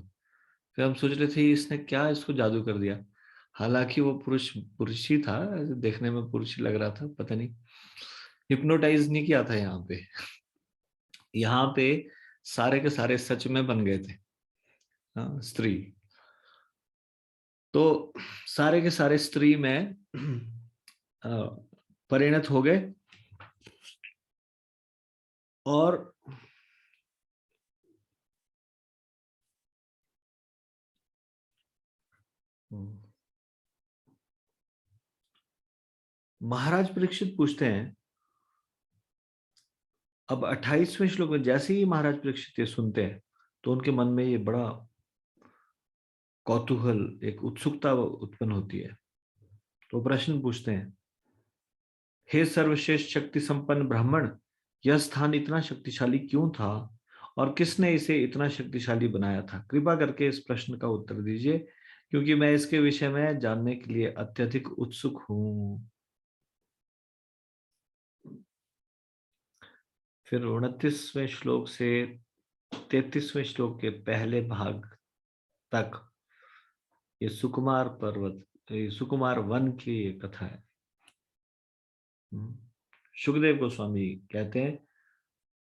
फिर हम सोच रहे थे इसने क्या इसको जादू कर दिया। हालांकि वो पुरुष पुरुष ही था, देखने में पुरुष ही लग रहा था। पता नहीं हिप्नोटाइज नहीं किया था यहाँ पे। यहाँ पे सारे के सारे सच में बन गए थे। हाँ, स्त्री। तो सारे के सारे स्त्री में परिणत हो गए। और महाराज परीक्षित पूछते हैं, अब 28वें श्लोक में जैसे ही महाराज परीक्षित ये सुनते हैं तो उनके मन में ये बड़ा कौतूहल, एक उत्सुकता उत्पन्न होती है। तो प्रश्न पूछते हैं, हे सर्वश्रेष्ठ शक्ति संपन्न ब्राह्मण, यह स्थान इतना शक्तिशाली क्यों था और किसने इसे इतना शक्तिशाली बनाया था? कृपा करके इस प्रश्न का उत्तर दीजिए, क्योंकि मैं इसके विषय में जानने के लिए अत्यधिक उत्सुक हूं। फिर 29वें श्लोक से 33वें श्लोक के पहले भाग तक ये सुकुमार पर्वत, ये सुकुमार वन की ये कथा है। सुखदेव गोस्वामी कहते हैं,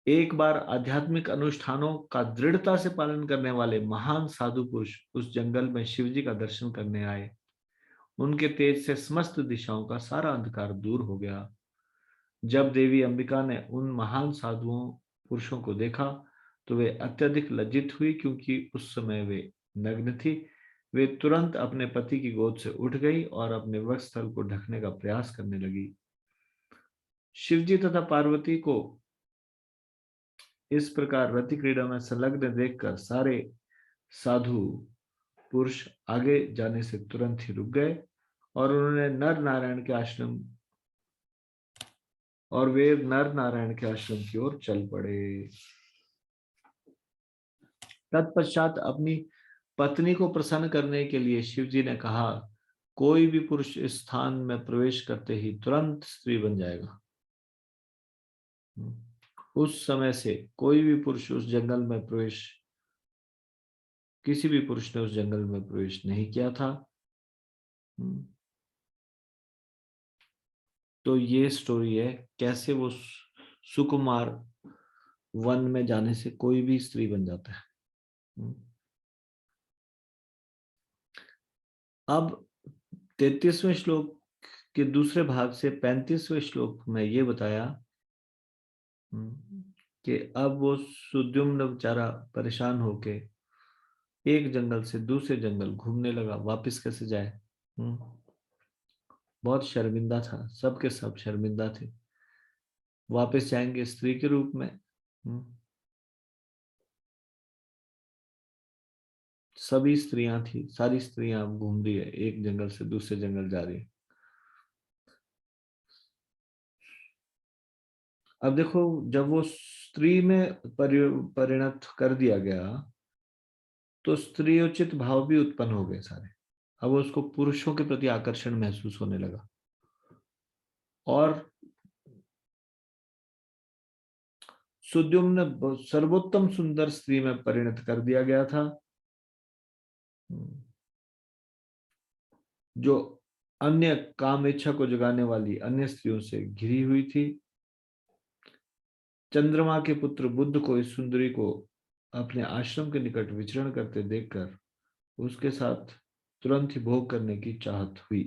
एक बार आध्यात्मिक अनुष्ठानों का दृढ़ता से पालन करने वाले महान साधु पुरुष उस जंगल में शिवजी का दर्शन करने आए। उनके तेज से समस्त दिशाओं का सारा अंधकार दूर हो गया। जब देवी अंबिका ने उन महान साधुओं पुरुषों को देखा तो वे अत्यधिक लज्जित हुई, क्योंकि उस समय वे नग्न थी। वे तुरंत अपने पति की गोद से उठ गई और अपने वक्षस्थल को ढकने का प्रयास करने लगी। शिवजी तथा पार्वती को इस प्रकार रति क्रीड़ा में संलग्न देखकर सारे साधु पुरुष आगे जाने से तुरंत ही रुक गए और उन्होंने नर नारायण के आश्रम की ओर चल पड़े। तत्पश्चात अपनी पत्नी को प्रसन्न करने के लिए शिवजी ने कहा, कोई भी पुरुष इस स्थान में प्रवेश करते ही तुरंत स्त्री बन जाएगा। उस समय से कोई भी पुरुष उस जंगल में प्रवेश किसी भी पुरुष ने उस जंगल में प्रवेश नहीं किया था। तो ये स्टोरी है कैसे वो सुकुमार वन में जाने से कोई भी स्त्री बन जाता है। अब 33वें श्लोक के दूसरे भाग से 35वें श्लोक में ये बताया कि अब वो सुद्युम्न बेचारा परेशान होके एक जंगल से दूसरे जंगल घूमने लगा, वापस कैसे जाए। बहुत शर्मिंदा था, सबके सब शर्मिंदा थे। वापस जाएंगे स्त्री के रूप में। सभी स्त्रियां थी, सारी स्त्रियां घूम रही है, एक जंगल से दूसरे जंगल जा रही है। अब देखो, जब वो स्त्री में परिणत कर दिया गया तो स्त्रीयोचित भाव भी उत्पन्न हो गए सारे। अब उसको पुरुषों के प्रति आकर्षण महसूस होने लगा और सुद्युम्न सर्वोत्तम सुंदर स्त्री में परिणत कर दिया गया था, जो अन्य काम इच्छा को जगाने वाली अन्य स्त्रियों से घिरी हुई थी। चंद्रमा के पुत्र बुद्ध को इस सुंदरी को अपने आश्रम के निकट विचरण करते देखकर उसके साथ तुरंत ही भोग करने की चाहत हुई।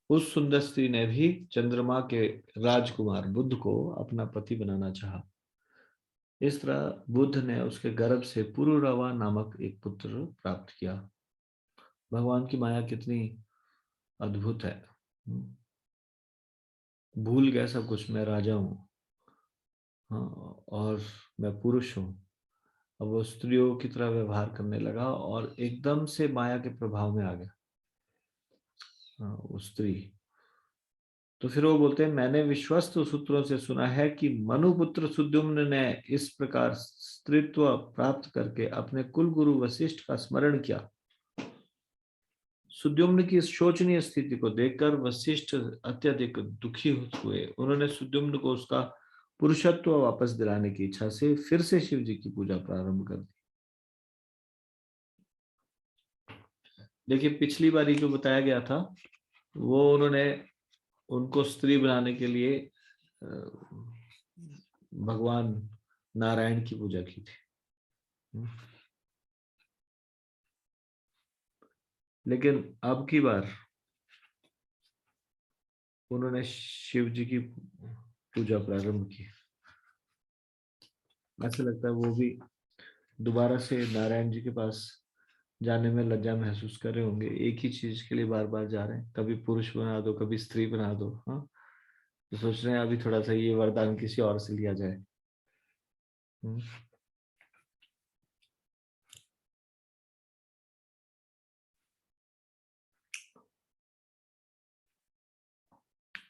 उस सुंदर स्त्री ने भी चंद्रमा के राजकुमार बुद्ध को अपना पति बनाना चाहा। इस तरह बुद्ध ने उसके गर्भ से पुरुरवा नामक एक पुत्र प्राप्त किया। भगवान की माया कितनी अद्भुत है। भूल गया सब कुछ, मैं राजा हूं, हाँ, और मैं पुरुष हूं। अब वो स्त्रियों की तरह व्यवहार करने लगा और एकदम से माया के प्रभाव में आ गया। हाँ, वो स्त्री। तो फिर वो बोलते हैं, मैंने विश्वस्त सूत्रों से सुना है कि मनुपुत्र सुद्युम्न ने इस प्रकार स्त्रीत्व प्राप्त करके अपने कुल गुरु वशिष्ठ का स्मरण किया। सुद्युम्न की इस शोचनीय स्थिति को देखकर वशिष्ठ अत्यधिक दुखी हुए। उन्होंने सुद्युम्न को उसका पुरुषत्व वापस दिलाने की इच्छा से फिर से शिव जी की पूजा प्रारंभ कर दी। देखिए, पिछली बारी जो बताया गया था वो उन्होंने उनको स्त्री बनाने के लिए भगवान नारायण की पूजा की थी, लेकिन अब की बार उन्होंने शिव जी की पूजा प्रारंभ की। ऐसा लगता है वो भी दोबारा से नारायण जी के पास जाने में लज्जा महसूस कर रहे होंगे। एक ही चीज के लिए बार बार जा रहे हैं, कभी पुरुष बना दो, कभी स्त्री बना दो। हाँ, तो सोच रहे हैं अभी थोड़ा सा ये वरदान किसी और से लिया जाए।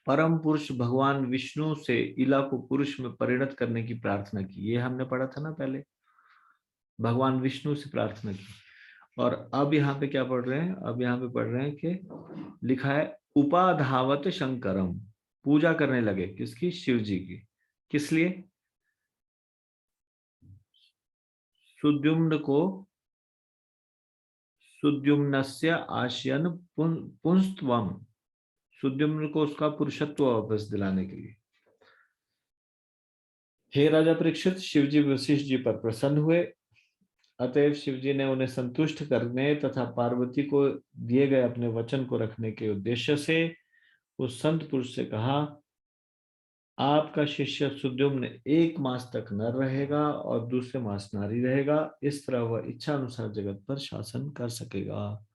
परम पुरुष भगवान विष्णु से इला को पुरुष में परिणत करने की प्रार्थना की। ये हमने पढ़ा था ना पहले, भगवान विष्णु से प्रार्थना की। और अब यहाँ पे क्या पढ़ रहे हैं? अब यहाँ पे पढ़ रहे हैं कि लिखा है उपाधावत शंकरम, पूजा करने लगे किसकी? शिव जी की। किस लिए? सुद्युम्न को सुद्युम्नस्य आशयन पुंस्त्वम, सुद्युम्न को उसका पुरुषत्व वापस दिलाने के लिए। हे राजा परीक्षित, शिवजी वशिष्ठ जी पर प्रसन्न हुए, अतएव शिवजी ने उन्हें संतुष्ट करने तथा पार्वती को दिए गए अपने वचन को रखने के उद्देश्य से उस संत पुरुष से कहा, आपका शिष्य सुद्युम्न 1 मास तक नर रहेगा और दूसरे मास नारी रहेगा। इस तरह वह इच्छा अनुसार जगत पर शासन कर सकेगा।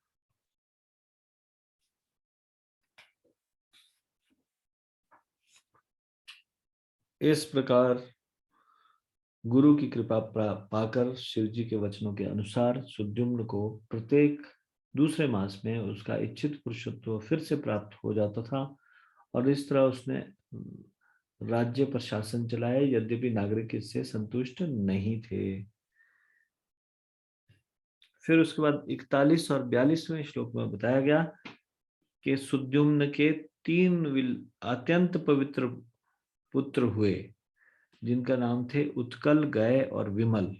इस प्रकार गुरु की कृपा पाकर शिव जी के वचनों के अनुसार सुद्युम्न को प्रत्येक दूसरे मास में उसका इच्छित पुरुषत्व फिर से प्राप्त हो जाता था और इस तरह उसने राज्य प्रशासन चलाया, यद्यपि नागरिक इससे संतुष्ट नहीं थे। फिर उसके बाद 41 और 42वें श्लोक में बताया गया कि सुद्युम्न के 3 अत्यंत पवित्र पुत्र हुए, जिनका नाम थे उत्कल, गय और विमल।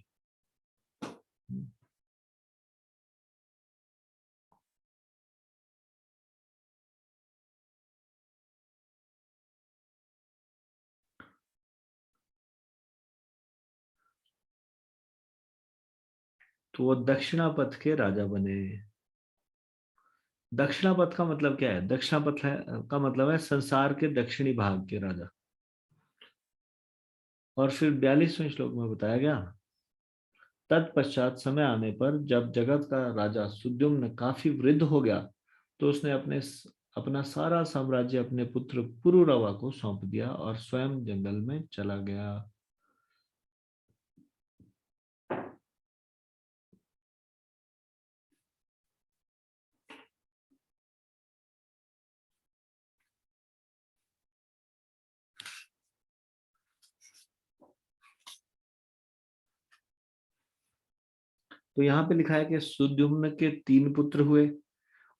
तो वो दक्षिणापथ के राजा बने। दक्षिणापथ का मतलब क्या है? दक्षिणापथ का मतलब है संसार के दक्षिणी भाग के राजा। और फिर 42वें श्लोक में बताया गया, तत्पश्चात समय आने पर जब जगत का राजा सुद्युम्न काफी वृद्ध हो गया तो उसने अपना सारा साम्राज्य अपने पुत्र पुरुरवा को सौंप दिया और स्वयं जंगल में चला गया। तो यहाँ पे लिखा है कि सुद्युम्न के 3 पुत्र हुए,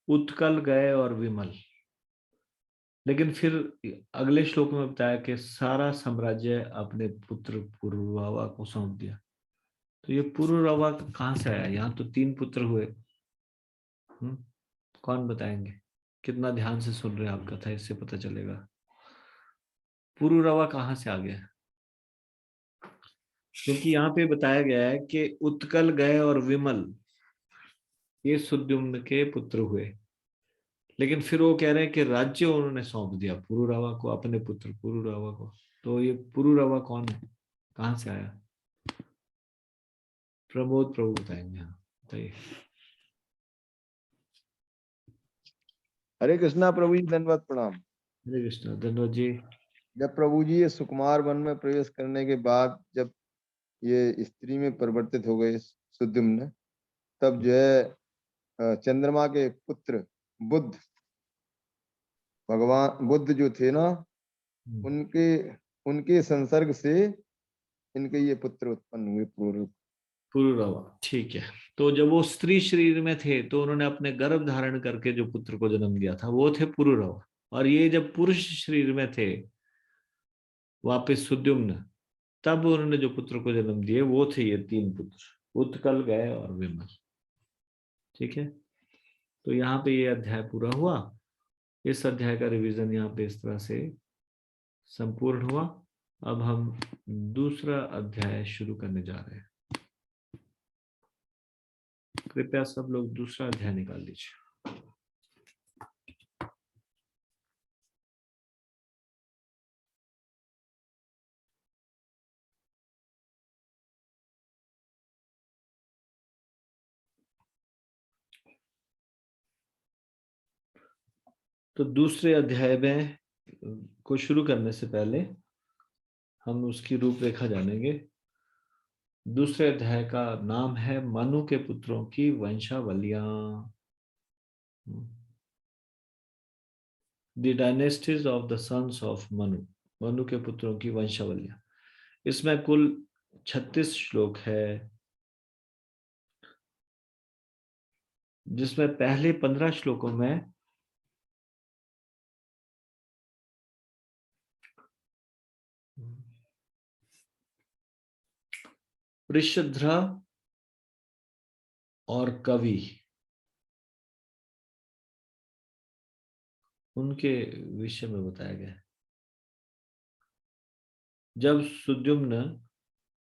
उत्कल, गय और विमल। लेकिन फिर अगले श्लोक में बताया कि सारा साम्राज्य अपने पुत्र पुरुरवा को सौंप दिया। तो ये पुरुरवा कहाँ से आया? यहाँ तो 3 पुत्र हुए। कौन बताएंगे? कितना ध्यान से सुन रहे हैं आप कथा, इससे पता चलेगा पुरुरवा कहाँ से आ गया। क्योंकि यहाँ पे बताया गया है कि उत्कल, गय और विमल ये सुद्युम्न के पुत्र हुए, लेकिन फिर वो कह रहे हैं कि राज्य उन्होंने सौंप दिया पुरुरवा को, अपने पुत्र पुरुरवा को। तो ये पुरुरवा कौन है, कहाँ से आया? प्रमोद प्रभु बताएंगे। हाँ बताइए। हरे कृष्णा प्रभु जी, दंडवत प्रणाम। हरे कृष्णा। धन्यवाद जी। जब प्रभु जी ये सुकुमार वन में प्रवेश करने के बाद जब ये स्त्री में परिवर्तित हो गए सुद्युम्न, तब जो है चंद्रमा के पुत्र बुद्ध, भगवान बुद्ध जो थे ना, उनके संसर्ग से इनके ये पुत्र उत्पन्न हुए पुरुरवा। ठीक है। तो जब वो स्त्री शरीर में थे तो उन्होंने अपने गर्भ धारण करके जो पुत्र को जन्म दिया था वो थे पुरुरवा, और ये जब पुरुष शरीर में थे वापिस सुद्युम्न, तब उन्होंने जो पुत्र को जन्म दिए वो थे ये 3 पुत्र, उत्कल, गय और विमल। ठीक है। तो यहाँ पे ये अध्याय पूरा हुआ। इस अध्याय का रिवीजन यहाँ पे इस तरह से संपूर्ण हुआ। अब हम दूसरा अध्याय शुरू करने जा रहे हैं। कृपया सब लोग दूसरा अध्याय निकाल लीजिए। तो दूसरे अध्याय में को शुरू करने से पहले हम उसकी रूपरेखा जानेंगे। दूसरे अध्याय का नाम है मनु के पुत्रों की वंशावलियां। The dynasties of the sons of Manu, Manu के पुत्रों की वंशावलियां। इसमें कुल 36 श्लोक है, जिसमें पहले 15 श्लोकों में वृषध्रा और कवि उनके विषय में बताया गया है। जब सुद्युम्न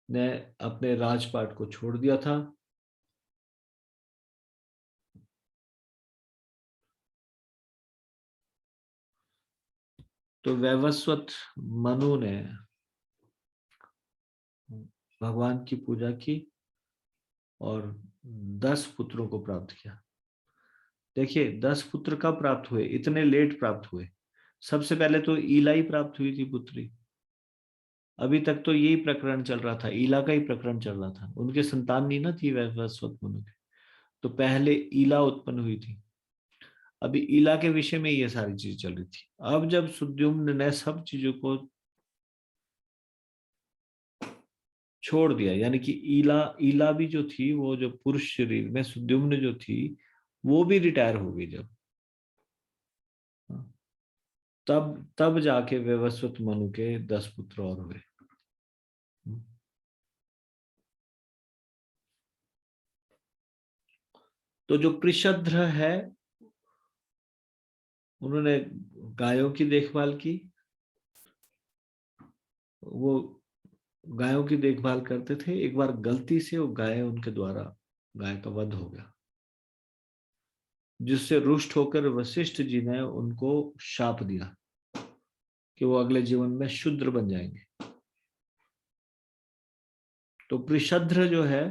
ने अपने राजपाट को छोड़ दिया था तो वैवस्वत मनु ने भगवान की पूजा की और 10 पुत्रों को प्राप्त किया। देखिए 10 पुत्र कब प्राप्त हुए? इतने लेट प्राप्त हुए। सबसे पहले तो ईलाई प्राप्त हुई थी पुत्री, अभी तक तो यही प्रकरण चल रहा था, ईला का ही प्रकरण चल रहा था। उनके संतान नहीं ना थी वैवस्वत मनु के, तो पहले ईला उत्पन्न हुई थी। अभी ईला के विषय में ये सारी चीज चल रही थी। अब जब सुद्युम्न ने सब चीजों को छोड़ दिया, यानी कि ईला भी जो थी, वो जो पुरुष शरीर में सुद्युम्न जो थी, वो भी रिटायर हो गई जब, तब तब जाके वैवस्वत मनु के 10 पुत्र और हुए। तो जो पृषद्र है, उन्होंने गायों की देखभाल की। वो गायों की देखभाल करते थे। एक बार गलती से वो गाय उनके द्वारा, गाय का वध हो गया, जिससे रुष्ट होकर वशिष्ठ जी ने उनको शाप दिया कि वो अगले जीवन में शूद्र बन जाएंगे। तो पृषद्र जो है,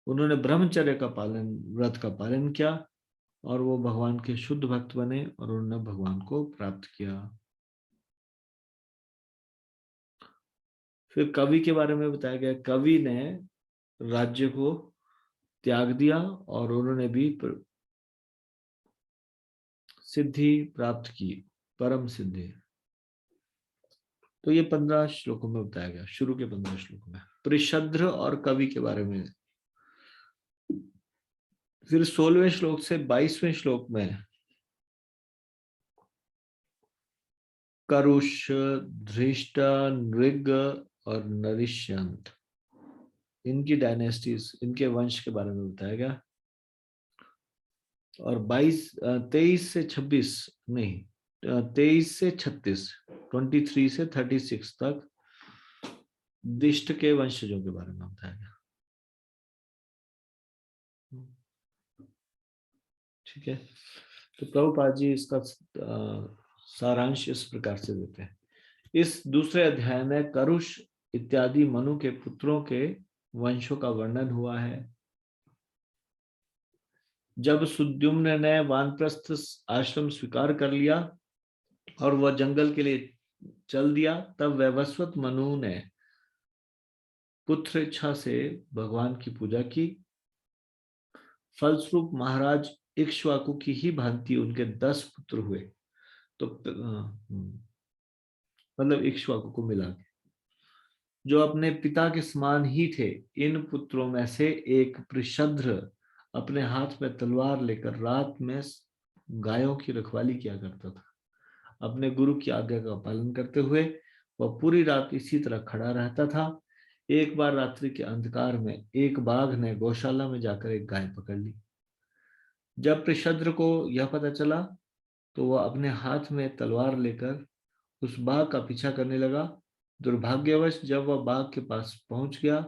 उन्होंने ब्रह्मचर्य का पालन, व्रत का पालन किया, और वो भगवान के शुद्ध भक्त बने और उन्होंने भगवान को प्राप्त किया। फिर कवि के बारे में बताया गया, कवि ने राज्य को त्याग दिया और उन्होंने भी सिद्धि प्राप्त की, परम सिद्धि। तो ये 15 श्लोकों में बताया गया, शुरू के 15 श्लोकों में पृषद्र और कवि के बारे में। फिर 16वें श्लोक से 22वें श्लोक में करुष, धृष्ट, नृग और नरिष्यंत, इनकी डायनेस्टीज, इनके वंश के बारे में बताया गया। और 23 से 26 नहीं, 23 से 36, 23 से 36 तक दिष्ट के वंशजों के बारे में बताया गया। ठीक है, तो प्रभुपाद जी इसका सारांश इस प्रकार से देते हैं। इस दूसरे अध्याय में करुष इत्यादि मनु के पुत्रों के वंशों का वर्णन हुआ है। जब सुद्युम्न ने वानप्रस्थ आश्रम स्वीकार कर लिया और वह जंगल के लिए चल दिया, तब वैवस्वत मनु ने पुत्र इच्छा से भगवान की पूजा की। फलस्वरूप महाराज इक्ष्वाकु की ही भांति उनके 10 पुत्र हुए। तो मतलब इक्ष्वाकु को मिला के, जो अपने पिता के समान ही थे। इन पुत्रों में से एक पृषद्र अपने हाथ में तलवार लेकर रात में गायों की रखवाली किया करता था। अपने गुरु की आज्ञा का पालन करते हुए वह पूरी रात इसी तरह खड़ा रहता था। एक बार रात्रि के अंधकार में एक बाघ ने गौशाला में जाकर एक गाय पकड़ ली। जब पृषद्र को यह पता चला तो वह अपने हाथ में तलवार लेकर उस बाघ का पीछा करने लगा। दुर्भाग्यवश जब वह बाघ के पास पहुंच गया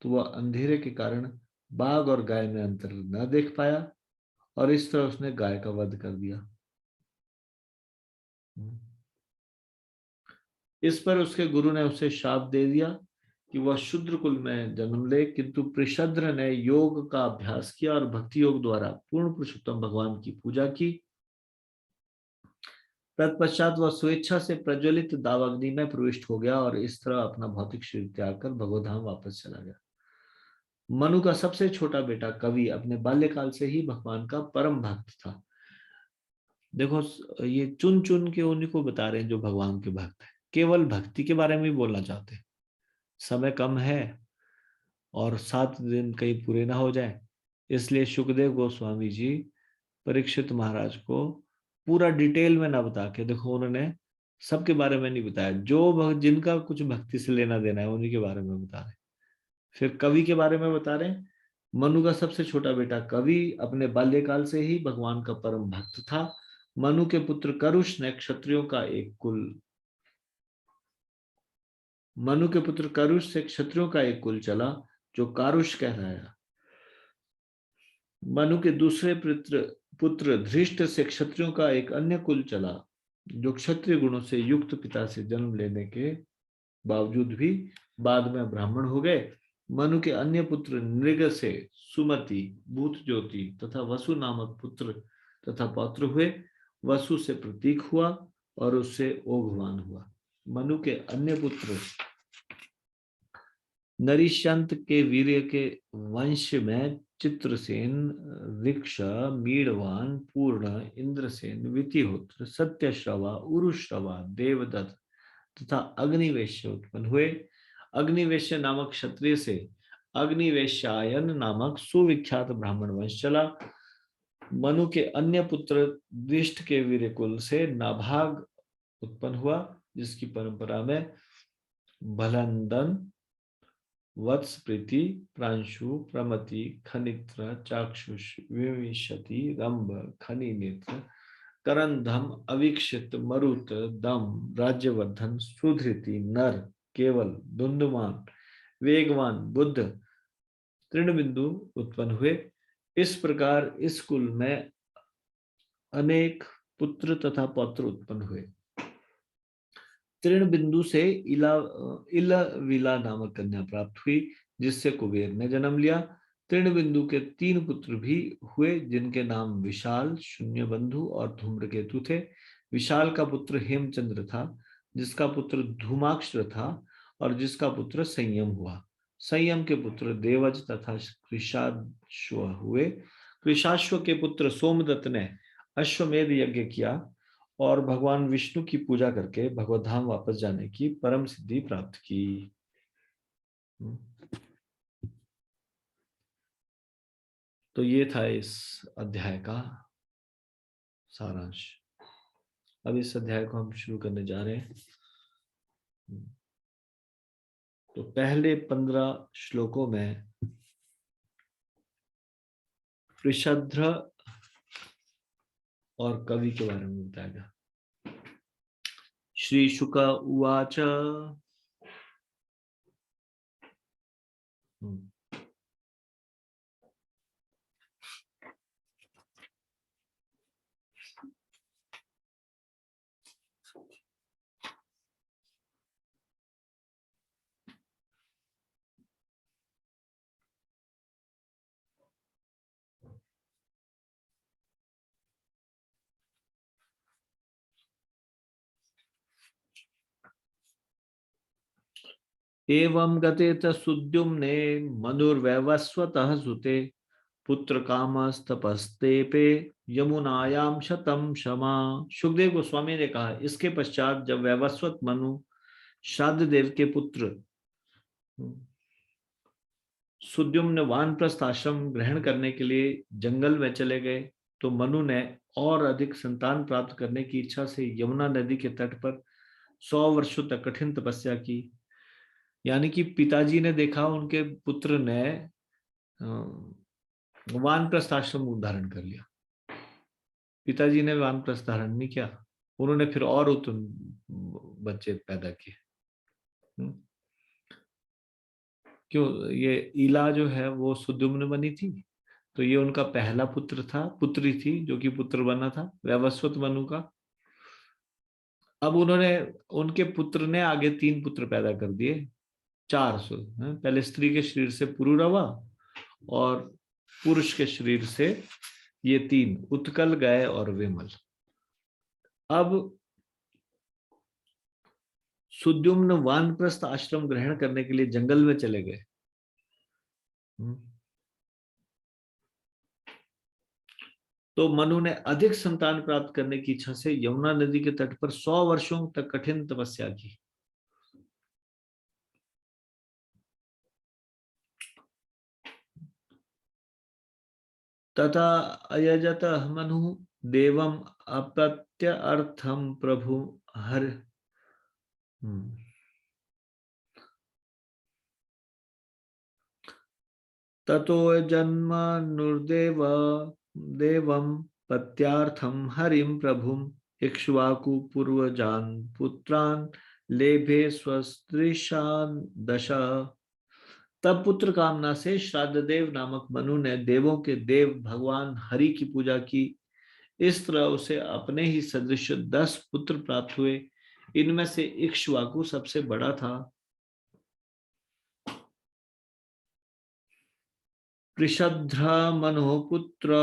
तो वह अंधेरे के कारण बाघ और गाय में अंतर न देख पाया और इस तरह उसने गाय का वध कर दिया। इस पर उसके गुरु ने उसे शाप दे दिया कि वह शूद्र कुल में जन्म ले, किंतु पृषद्र ने योग का अभ्यास किया और भक्ति योग द्वारा पूर्ण पुरुषोत्तम भगवान की पूजा की। तत्पश्चात वह स्वेच्छा से प्रज्वलित दावाग्नि में प्रविष्ट हो गया और इस तरह अपना भौतिक शरीर त्याग कर भगवधाम वापस चला गया। मनु का सबसे छोटा बेटा कवि अपने बाल्यकाल से ही भगवान का परम भक्त था। देखो, ये चुन चुन के उन्हीं को बता रहे हैं जो भगवान के भक्त है, केवल भक्ति के बारे में ही बोलना चाहते हैं। समय कम है और 7 दिन कहीं पूरे ना हो जाए, इसलिए सुखदेव गोस्वामी जी परीक्षित महाराज को पूरा डिटेल में ना बता के, देखो उन्होंने सबके बारे में नहीं बताया, जो जिनका कुछ भक्ति से लेना देना है उन्हीं के बारे में बता रहे। फिर कवि के बारे में बता रहे, मनु का सबसे छोटा बेटा कवि अपने बाल्यकाल से ही भगवान का परम भक्त था। मनु के पुत्र करुष ने क्षत्रियों का एक कुल मनु के पुत्र करुष से क्षत्रियों का एक कुल चला जो कारुष कहलाया। मनु के दूसरे पुत्र धृष्ट से क्षत्रियों का एक अन्य कुल चला जो क्षत्रिय गुणों से युक्त पिता से जन्म लेने के बावजूद भी बाद में ब्राह्मण हो गए। मनु के अन्य पुत्र नृग से सुमति, भूत ज्योति तथा वसु नामक पुत्र तथा पौत्र हुए। वसु से प्रतीक हुआ और उससे ओघवान हुआ। मनु के अन्य पुत्र नरिशंत के वीर्य के वंश में चित्रसेन, ऋक्ष, मीड़वान, पूर्ण, इंद्रसेन, वितिहोत्र, सत्यश्रवा, उरुश्रवा, देवदत्त तथा अग्निवेश्य उत्पन्न हुए। अग्निवेश्य नामक क्षत्रिय से अग्निवेश्यायन नामक सुविख्यात ब्राह्मण वंश चला। मनु के अन्य पुत्र दृष्ट के वीरकुल से नाभाग उत्पन्न हुआ, जिसकी परंपरा में भलंदन, वत्स, प्रीति, प्रांशु, प्रमति, खनित्र, चाक्षुष, विमिशति, रंभ, खनि नेत्र, करंधम, अवीक्षित, मरुत, दम, राज्यवर्धन, सुधृति, नर, केवल, धुंधुमान, वेगवान, बुद्ध, तृणबिंदु उत्पन्न हुए। इस प्रकार इस कुल में अनेक पुत्र तथा पौत्र उत्पन्न हुए। तृणबिंदु से इलविला नामक कन्या प्राप्त हुई, जिससे कुबेर ने जन्म लिया। तृणबिंदु के 3 पुत्र भी हुए, जिनके नाम विशाल, शून्यबंधु और धूम्रकेतु थे। विशाल का पुत्र हेमचंद्र था, जिसका पुत्र धूमाक्ष था और जिसका पुत्र संयम हुआ। संयम के पुत्र देवज तथा कृशाश्व हुए। कृशाश्व के पुत्र सोमदत्त ने अश्वमेध यज्ञ किया और भगवान विष्णु की पूजा करके भगवत धाम वापस जाने की परम सिद्धि प्राप्त की। तो ये था इस अध्याय का सारांश। अब इस अध्याय को हम शुरू करने जा रहे हैं। तो पहले 15 श्लोकों में कृषध्र और कवि के बारे में बताया गया। श्री शुक उवाच। एवं गते च सुद्युम्ने मनुर्वैवस्वतः सुते पुत्र कामस्तपस्तेपे यमुनायाम शतम क्षमा। सुखदेव गोस्वामी ने कहा, इसके पश्चात जब वैवस्वत मनु श्राद्ध देव के पुत्र सुद्युम्न वानप्रस्थ आश्रम ग्रहण करने के लिए जंगल में चले गए, तो मनु ने और अधिक संतान प्राप्त करने की इच्छा से यमुना नदी के तट पर 100 वर्षों तक कठिन तपस्या की। यानी कि पिताजी ने देखा उनके पुत्र ने वानप्रस्थ आश्रम धारण कर लिया। पिताजी ने वानप्रस्थ धारण नहीं किया, उन्होंने फिर और उत्तम बच्चे पैदा किए। क्यों? ये इला जो है वो सुद्युम्न बनी थी, तो ये उनका पहला पुत्र था, पुत्री थी जो कि पुत्र बना था वैवस्वत मनु का। अब उनके पुत्र ने आगे 3 पुत्र पैदा कर दिए, 4 पहले स्त्री के शरीर से पुरुरवा और पुरुष के शरीर से ये 3 उत्कल, गए और विमल। अब सुद्युम्न वानप्रस्थ आश्रम ग्रहण करने के लिए जंगल में चले गए। तो मनु ने अधिक संतान प्राप्त करने की इच्छा से यमुना नदी के तट पर 100 वर्षों तक कठिन तपस्या की। तथा अयजत मनु देवम अप्रत्य अर्थम प्रभु हर ततो जन्म नुर्देव देवम पत्यार्थम हरिम प्रभुम इक्ष्वाकु पूर्वजान पुत्रान लेभे स्वस्त्रीशान दशा। तब पुत्र कामना से श्राद्धदेव नामक मनु ने देवों के देव भगवान हरि की पूजा की। इस तरह उसे अपने ही सदृश 10 पुत्र प्राप्त हुए। इनमें से इक्ष्वाकु सबसे बड़ा था। कृषध्र मनो पुत्र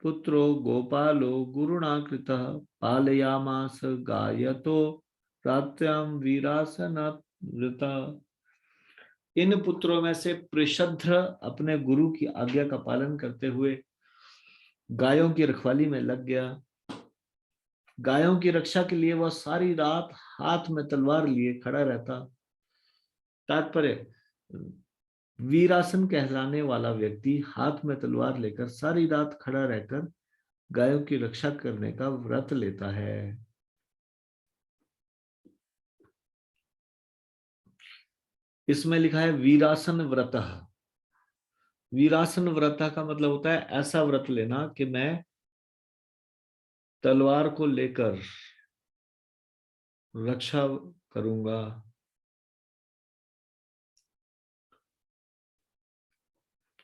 पुत्रो गोपालो गुरुणा कृतः पालयामास गायतो रात्र्यां वीरासनवृता। इन पुत्रों में से पृषध्र अपने गुरु की आज्ञा का पालन करते हुए गायों की रखवाली में लग गया। गायों की रक्षा के लिए वह सारी रात हाथ में तलवार लिए खड़ा रहता। तात्पर्य, वीरासन कहलाने वाला व्यक्ति हाथ में तलवार लेकर सारी रात खड़ा रहकर गायों की रक्षा करने का व्रत लेता है। इसमें लिखा है वीरासन व्रत। वीरासन व्रत का मतलब होता है ऐसा व्रत लेना कि मैं तलवार को लेकर रक्षा करूंगा।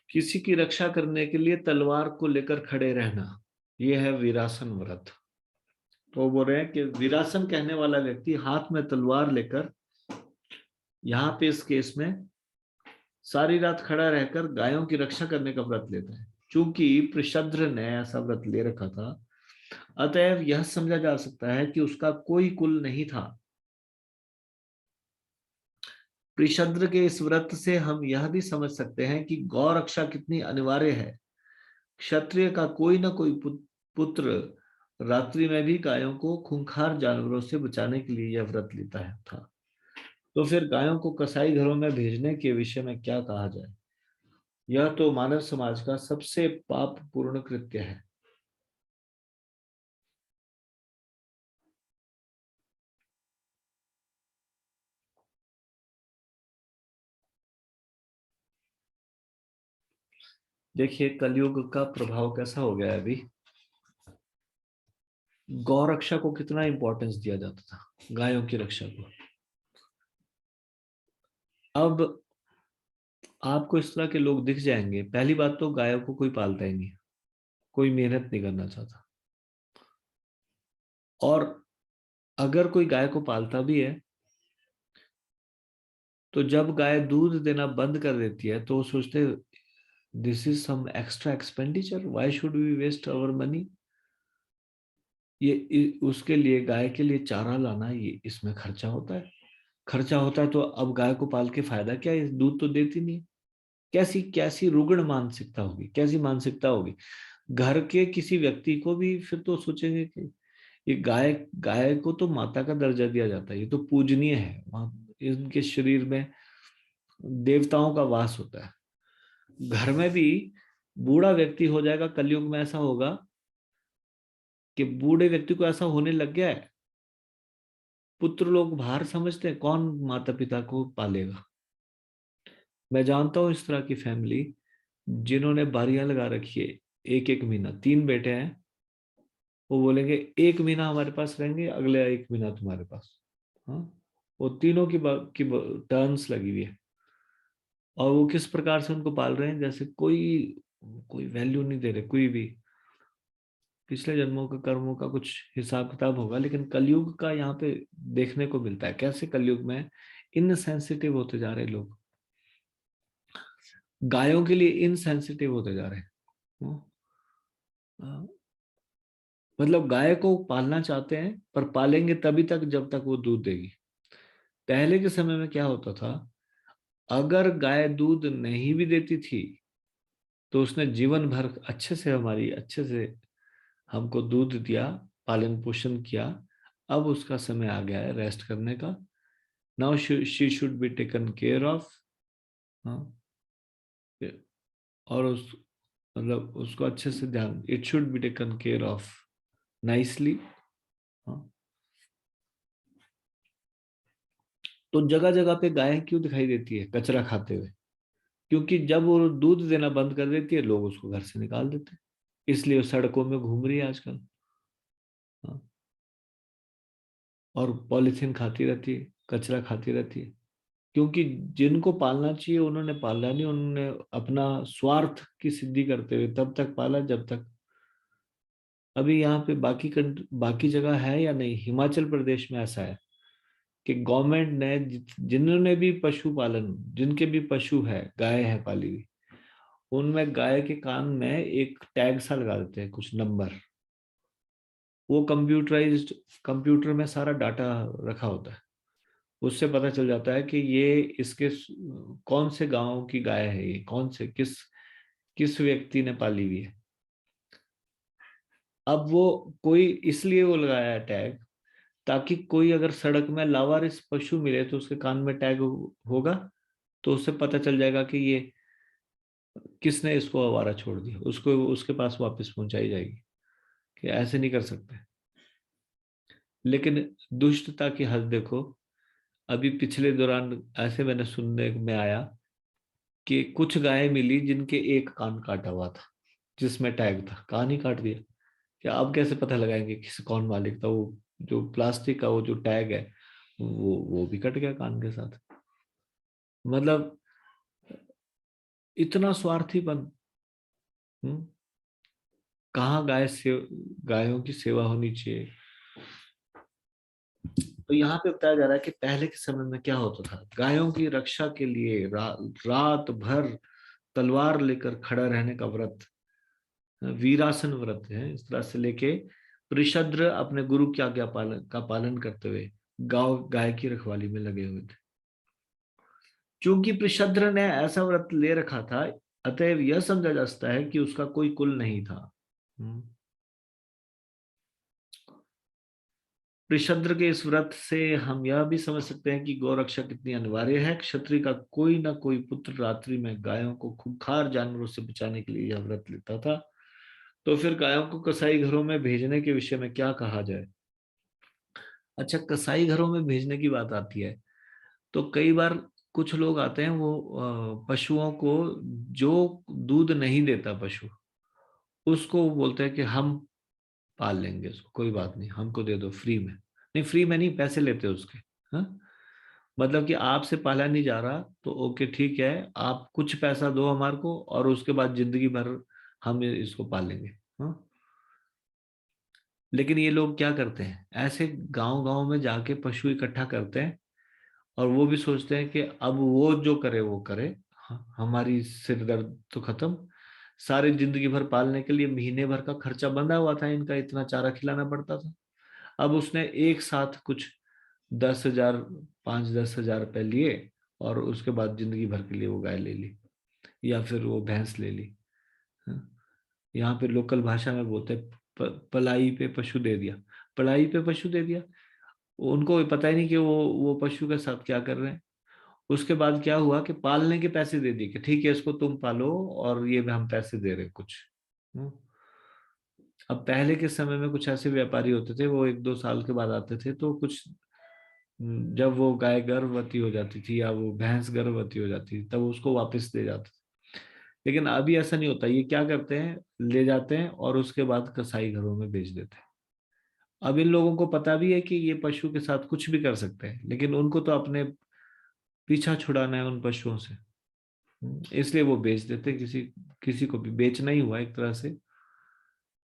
किसी की रक्षा करने के लिए तलवार को लेकर खड़े रहना, यह है वीरासन व्रत। तो बोल रहे हैं कि वीरासन कहने वाला व्यक्ति हाथ में तलवार लेकर, यहां पे इस केस में सारी रात खड़ा रहकर गायों की रक्षा करने का व्रत लेता है। चूंकि पृषद्र ने ऐसा व्रत ले रखा था, अतएव यह समझा जा सकता है कि उसका कोई कुल नहीं था। पृषद्र के इस व्रत से हम यह भी समझ सकते हैं कि गौ रक्षा कितनी अनिवार्य है। क्षत्रिय का कोई ना कोई पुत्र रात्रि में भी गायों को खूंखार जानवरों से बचाने के लिए यह व्रत लेता है था। तो फिर गायों को कसाई घरों में भेजने के विषय में क्या कहा जाए? यह तो मानव समाज का सबसे पापपूर्ण कृत्य है। देखिए कलयुग का प्रभाव कैसा हो गया है अभी। गौ रक्षा को कितना इंपॉर्टेंस दिया जाता था, गायों की रक्षा को। अब आपको इस तरह के लोग दिख जाएंगे। पहली बात तो गायों को कोई पालता ही नहीं, कोई मेहनत नहीं करना चाहता। और अगर कोई गाय को पालता भी है तो जब गाय दूध देना बंद कर देती है तो सोचते this is some extra expenditure, why should we waste our money. ये उसके लिए, गाय के लिए चारा लाना, ये इसमें खर्चा होता है। खर्चा होता है तो अब गाय को पाल के फायदा क्या है, दूध तो देती नहीं। कैसी कैसी रुग्ण मानसिकता होगी, कैसी मानसिकता होगी। घर के किसी व्यक्ति को भी फिर तो सोचेंगे कि ये गाय गाय को तो माता का दर्जा दिया जाता है, ये तो पूजनीय है, वहां इनके शरीर में देवताओं का वास होता है। घर में भी बूढ़ा व्यक्ति हो जाएगा, कलयुग में ऐसा होगा कि बूढ़े व्यक्ति को ऐसा होने लग गया है, पुत्र लोग भार समझते हैं, कौन माता पिता को पालेगा। मैं जानता हूं इस तरह की फैमिली जिन्होंने बारियां लगा रखी है, एक एक महीना, 3 बेटे हैं, वो बोलेंगे 1 महीना हमारे पास रहेंगे, अगले 1 महीना तुम्हारे पास। हाँ, वो तीनों की टर्न्स लगी हुई है। और वो किस प्रकार से उनको पाल रहे हैं, जैसे कोई कोई वैल्यू नहीं दे रहे कोई भी। पिछले जन्मों के कर्मों का कुछ हिसाब किताब होगा, लेकिन कलयुग का यहाँ पे देखने को मिलता है कैसे कलयुग में इनसेंसिटिव होते जा रहे लोग, गायों के लिए इनसेंसिटिव होते जा रहे हैं। मतलब गाय को पालना चाहते हैं पर पालेंगे तभी तक जब तक वो दूध देगी। पहले के समय में क्या होता था, अगर गाय दूध नहीं भी देती थी तो उसने जीवन भर अच्छे से हमको दूध दिया, पालन पोषण किया। अब उसका समय आ गया है रेस्ट करने का। Now she should be taken care of. और उस मतलब उसको अच्छे से ध्यान, it should be taken care of nicely. तो जगह जगह पे गाय क्यों दिखाई देती है कचरा खाते हुए? क्योंकि जब वो दूध देना बंद कर देती है लोग उसको घर से निकाल देते हैं, इसलिए वो सड़कों में घूम रही है आजकल। हाँ। और पॉलिथीन खाती रहती है, कचरा खाती रहती है, क्योंकि जिनको पालना चाहिए उन्होंने पाला नहीं। उन्होंने अपना स्वार्थ की सिद्धि करते हुए तब तक पाला जब तक। अभी यहाँ पे बाकी जगह है या नहीं, हिमाचल प्रदेश में ऐसा है कि गवर्नमेंट ने जिन्होंने भी पशुपालन, जिनके भी पशु है, गाय है पाली हुई, उनमें गाय के कान में एक टैग सा लगा देते हैं, कुछ नंबर। वो कंप्यूटर में सारा डाटा रखा होता है, उससे पता चल जाता है कि ये इसके कौन से गांव की गाय है, ये कौन से किस व्यक्ति ने पाली हुई है। अब वो कोई इसलिए वो लगाया है टैग, ताकि कोई अगर सड़क में लावारिस पशु मिले तो उसके कान में टैग होगा, तो उससे पता चल जाएगा कि ये किसने इसको आवारा छोड़ दिया, उसको उसके पास वापस पहुंचाई जाएगी। कि ऐसे नहीं कर सकते। लेकिन दुष्टता की हद देखो। अभी पिछले दौरान ऐसे मैंने सुनने में आया कि कुछ गायें मिली जिनके एक कान काटा हुआ था, जिसमें टैग था, कान ही काट दिया। क्या अब कैसे पता लगाएंगे किस कौन मालिक था? वो जो प्लास्टिक का वो जो टैग है वो भी कट गया कान के साथ। मतलब इतना स्वार्थीपन। कहाँ गायों की सेवा होनी चाहिए। तो यहाँ पे बताया जा रहा है कि पहले के समय में क्या होता था, गायों की रक्षा के लिए रात भर तलवार लेकर खड़ा रहने का व्रत, वीरासन व्रत है, इस तरह से लेके पृषद्र अपने गुरु की आज्ञा का पालन करते हुए गाय की रखवाली में लगे हुए थे। क्योंकि पृषद्र ने ऐसा व्रत ले रखा था, अतएव यह समझा जा सकता है कि उसका कोई कुल नहीं था। पृषद्र के इस व्रत से हम यह भी समझ सकते हैं कि गौरक्षा कितनी अनिवार्य है। क्षत्रिय का कोई ना कोई पुत्र रात्रि में गायों को खूंखार जानवरों से बचाने के लिए यह व्रत लेता था। तो फिर गायों को कसाई घरों में भेजने के विषय में क्या कहा जाए? अच्छा, कसाई घरों में भेजने की बात आती है तो कई बार कुछ लोग आते हैं, वो पशुओं को, जो दूध नहीं देता पशु, उसको बोलते हैं कि हम पाल लेंगे उसको, कोई बात नहीं, हमको दे दो फ्री में। नहीं, फ्री में नहीं, पैसे लेते उसके। हाँ, मतलब कि आपसे पाला नहीं जा रहा तो ओके ठीक है, आप कुछ पैसा दो हमारे को और उसके बाद जिंदगी भर हम इसको पालेंगे। हाँ, लेकिन ये लोग क्या करते हैं, ऐसे गांव गांव में जाके पशु इकट्ठा करते हैं और वो भी सोचते हैं कि अब वो जो करे वो करे, हमारी सिर दर्द तो खत्म। सारी जिंदगी भर पालने के लिए महीने भर का खर्चा बंधा हुआ था इनका, इतना चारा खिलाना पड़ता था। अब उसने एक साथ कुछ 10,000, 5-10 हजार रुपए लिए और उसके बाद जिंदगी भर के लिए वो गाय ले ली या फिर वो भैंस ले ली। यहाँ पे लोकल भाषा में बोलते हैं पलाई पे पशु दे दिया। पलाई पे पशु दे दिया, उनको पता ही नहीं कि वो पशु के साथ क्या कर रहे हैं। उसके बाद क्या हुआ कि पालने के पैसे दे दिए कि ठीक है इसको तुम पालो और ये हम पैसे दे रहे हैं कुछ। अब पहले के समय में कुछ ऐसे व्यापारी होते थे, वो 1-2 साल के बाद आते थे, तो कुछ जब वो गाय गर्भवती हो जाती थी या वो भैंस गर्भवती हो जाती थी तब उसको वापस दे जाते थे। लेकिन अभी ऐसा नहीं होता, ये क्या करते हैं, ले जाते हैं और उसके बाद कसाई घरों में बेच देते हैं। अब इन लोगों को पता भी है कि ये पशु के साथ कुछ भी कर सकते हैं, लेकिन उनको तो अपने पीछा छुड़ाना है उन पशुओं से, इसलिए वो बेच देते। किसी किसी को भी बेचना ही हुआ एक तरह से।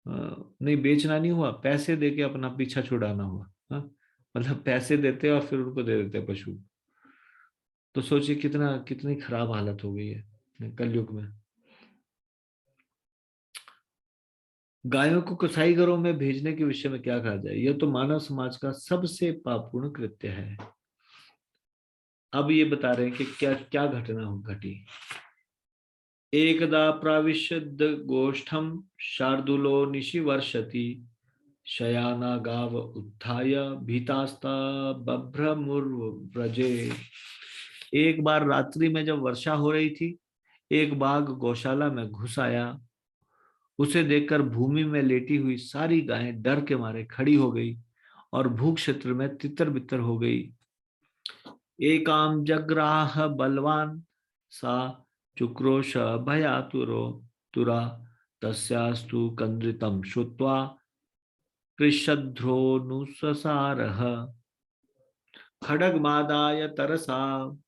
नहीं, बेचना नहीं हुआ, पैसे देके अपना पीछा छुड़ाना हुआ। मतलब पैसे देते और फिर उनको दे देते पशु। तो सोचिए कितनी खराब हालत हो गई है कलयुग में। गायों को कसाई घरों में भेजने के विषय में क्या कहा जाए? यह तो मानव समाज का सबसे पापपूर्ण कृत्य है। अब ये बता रहे हैं कि क्या क्या घटना घटी। एकदा प्राविशद गोष्ठम शार्दुलो निशिवर्षति शयाना गाव उत्थाय भीतास्ता बभ्रमुर्व्रजे। एक बार रात्रि में जब वर्षा हो रही थी, एक बाघ गौशाला में घुस आया। उसे देखकर भूमि में लेटी हुई सारी गायें डर के मारे खड़ी हो गई और भूख क्षेत्र में तितर बितर हो गई। एकाम जग्राह बलवान सा चुक्रोश भयातुरो तुरा तस्यास्तु कंद्रितम श्रुत्वा कृषध्रोनुससारः खड्गमादाय तरसा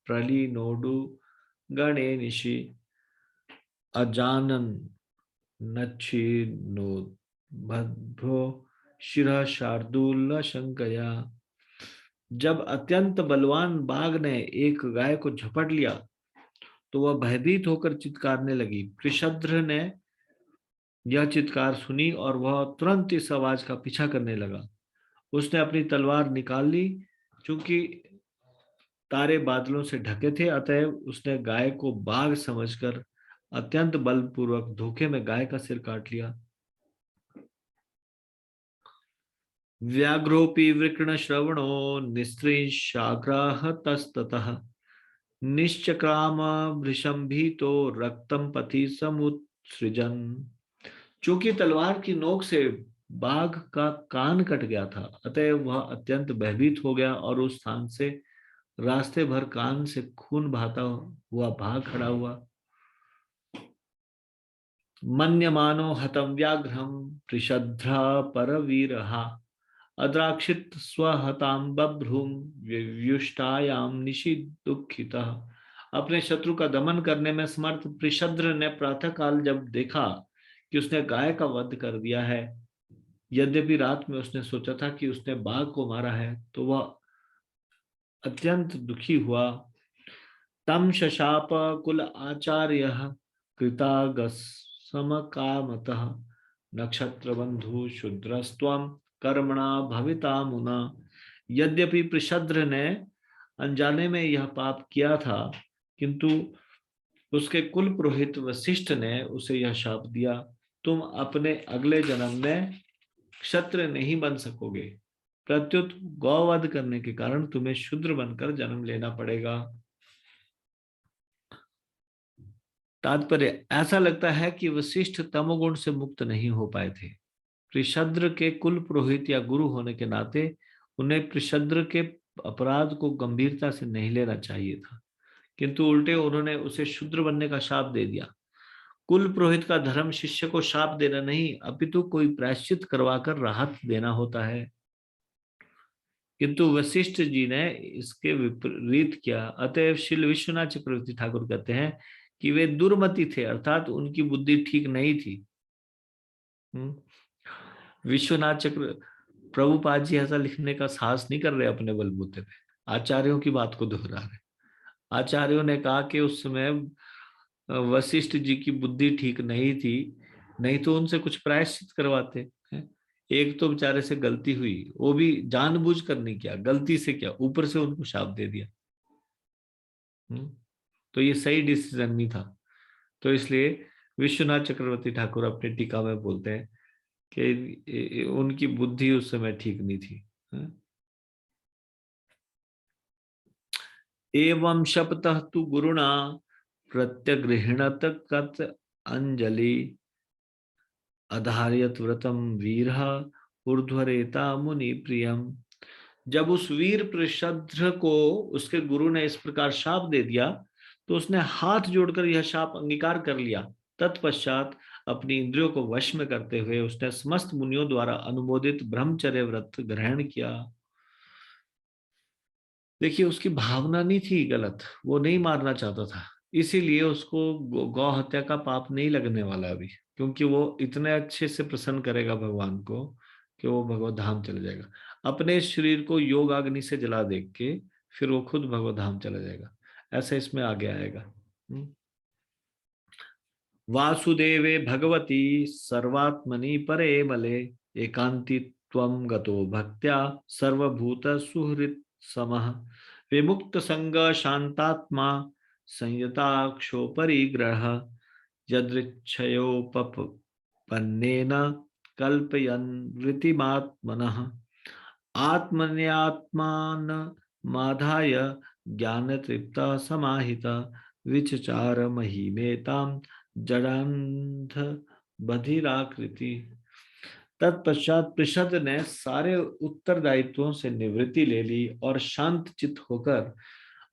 प्रलीनोडु गणे निशि अजानन नच्छिन्नोद्भ्रो शिरः शार्दूल शंकया। जब अत्यंत बलवान बाघ ने एक गाय को झपट लिया तो वह भयभीत होकर चित्कारने लगी। पृषद्र ने यह चित्कार सुनी और वह तुरंत इस आवाज का पीछा करने लगा। उसने अपनी तलवार निकाल ली। चूंकि तारे बादलों से ढके थे, अतएव उसने गाय को बाघ समझकर अत्यंत बलपूर्वक धोखे में गाय का सिर काट लिया। व्याघ्रोपि वृकण श्रवणो निस्त्रीशाग्राहतस्ततः निश्चक्राम वृषम भीतो रक्तम पथि समुत्सृजन। चूंकि तलवार की नोक से बाघ का कान कट गया था, अतएव वह अत्यंत भयभीत हो गया और उस स्थान से रास्ते भर कान से खून बहाता हुआ भाग खड़ा हुआ। मन्यमानो हतम व्याघ्रम पृषद्रा परवीरहा अद्राक्षित स्वहताम बभ्रूम व्युष्टायाम निशि दुखितः। अपने शत्रु का दमन करने में समर्थ पृषद्र ने प्रातःकाल जब देखा कि उसने गाय का वध कर दिया है, यद्यपि रात में उसने सोचा था कि उसने बाघ को मारा है, तो वह अत्यंत दुखी हुआ। तम शशाप कुल आचार्य कृतागसमकामतः नक्षत्र बंधु शुद्रस्त्वं कर्मणा भविता मुना। यद्यपि पृषद्र ने अनजाने में यह पाप किया था, किंतु उसके कुल पुरोहित वशिष्ठ ने उसे यह शाप दिया, तुम अपने अगले जन्म में क्षत्रिय नहीं बन सकोगे, प्रत्युत गौवध करने के कारण तुम्हें शूद्र बनकर जन्म लेना पड़ेगा। तात्पर्य, ऐसा लगता है कि वशिष्ठ तमोगुण से मुक्त नहीं हो पाए थे। पृषद्र के कुल पुरोहित या गुरु होने के नाते उन्हें पृषद्र के अपराध को गंभीरता से नहीं लेना चाहिए था, किंतु उल्टे उन्होंने उसे शूद्र बनने का शाप दे दिया। कुल पुरोहित का धर्म शिष्य को शाप देना नहीं, अपितु कोई प्रायश्चित करवाकर राहत देना होता है। किंतु वशिष्ठ जी ने इसके विपरीत किया। अतएव श्री विश्वनाथ चक्रवर्ती ठाकुर कहते हैं कि वे दुर्मति थे, अर्थात उनकी बुद्धि ठीक नहीं थी। विश्वनाथ चक्र प्रभुपाद जी ऐसा लिखने का साहस नहीं कर रहे अपने बलबूते पे, आचार्यों की बात को दोहरा रहे। आचार्यों ने कहा कि उस समय वशिष्ठ जी की बुद्धि ठीक नहीं थी, नहीं तो उनसे कुछ प्रायश्चित करवाते। एक तो बेचारे से गलती हुई, वो भी जानबूझकर नहीं किया, गलती से किया, ऊपर से उनको शाप दे दिया। तो ये सही डिसीजन नहीं था। तो इसलिए विश्वनाथ चक्रवर्ती ठाकुर अपनी टीका में बोलते हैं कि उनकी बुद्धि उस समय ठीक नहीं थी। एवं शपथ तु गुरुणा प्रत्यगृहणत कत अंजलि अधार्यत व्रतम वीरः ऊर्ध्वरेता मुनि प्रियम। जब उस वीर पृषद्र को उसके गुरु ने इस प्रकार शाप दे दिया, तो उसने हाथ जोड़कर यह शाप अंगीकार कर लिया। तत्पश्चात अपनी इंद्रियों को वश में करते हुए उसने समस्त मुनियों द्वारा अनुमोदित ब्रह्मचर्य व्रत ग्रहण किया। देखिए, उसकी भावना नहीं थी गलत, वो नहीं मारना चाहता था, इसीलिए उसको गौ हत्या का पाप नहीं लगने वाला अभी, क्योंकि वो इतने अच्छे से प्रसन्न करेगा भगवान को कि वो भगवत धाम चले जाएगा। अपने शरीर को योग अग्नि से जला देख के फिर वो खुद भगवत धाम चला जाएगा। ऐसा इसमें आगे आएगा। वासुदेवे भगवती सर्वात्मनि परे मले एकांती त्वं गतो भक्त्या सर्वभूत सुहृत समः विमुक्त संग शांतात्मा संयताक्षो परिग्रह यदृच्छयोपपन्नेन कल्पयन् वृत्तिमात्मनः आत्मन्यात्मानमाधाय ज्ञानतृप्ता समाहिता विचचार महिमेतां जडांध बधिराकृति। तत्पश्चात पृषद ने सारे उत्तरदायित्वों से निवृत्ति ले ली और शांत चित्त होकर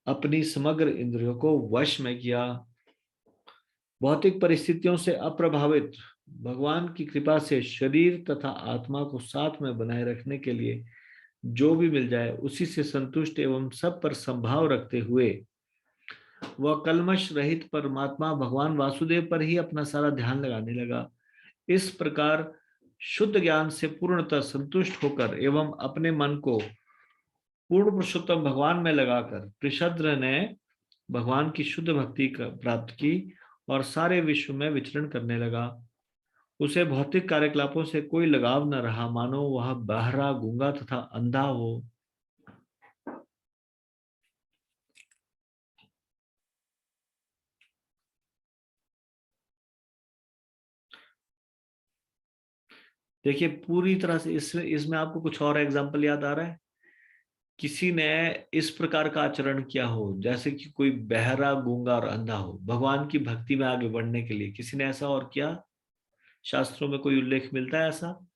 अपनी समग्र इंद्रियों को वश में किया। भौतिक परिस्थितियों से अप्रभावित भगवान की कृपा से शरीर तथा आत्मा को साथ में बनाए रखने के लिए जो भी मिल जाए उसी से संतुष्ट एवं सब पर संभाव रखते हुए वह कलमश रहित परमात्मा भगवान वासुदेव पर ही अपना सारा ध्यान लगाने लगा। इस प्रकार शुद्ध ज्ञान से पूर्णतः संतुष्ट होकर एवं अपने मन को पूर्ण पुरुषोत्तम भगवान में लगाकर पृषद्र ने भगवान की शुद्ध भक्ति प्राप्त की और सारे विश्व में विचरण करने लगा। उसे भौतिक कार्यकलापों से कोई लगाव न रहा, मानो वह बहरा, गूंगा तथा अंधा हो। देखिए पूरी तरह से इसमें आपको कुछ और एग्जाम्पल याद आ रहा है? किसी ने इस प्रकार का आचरण किया हो, जैसे कि कोई बहरा, गूंगा और अंधा हो, भगवान की भक्ति में आगे बढ़ने के लिए किसी ने ऐसा और किया? शास्त्रों में कोई उल्लेख मिलता है ऐसा,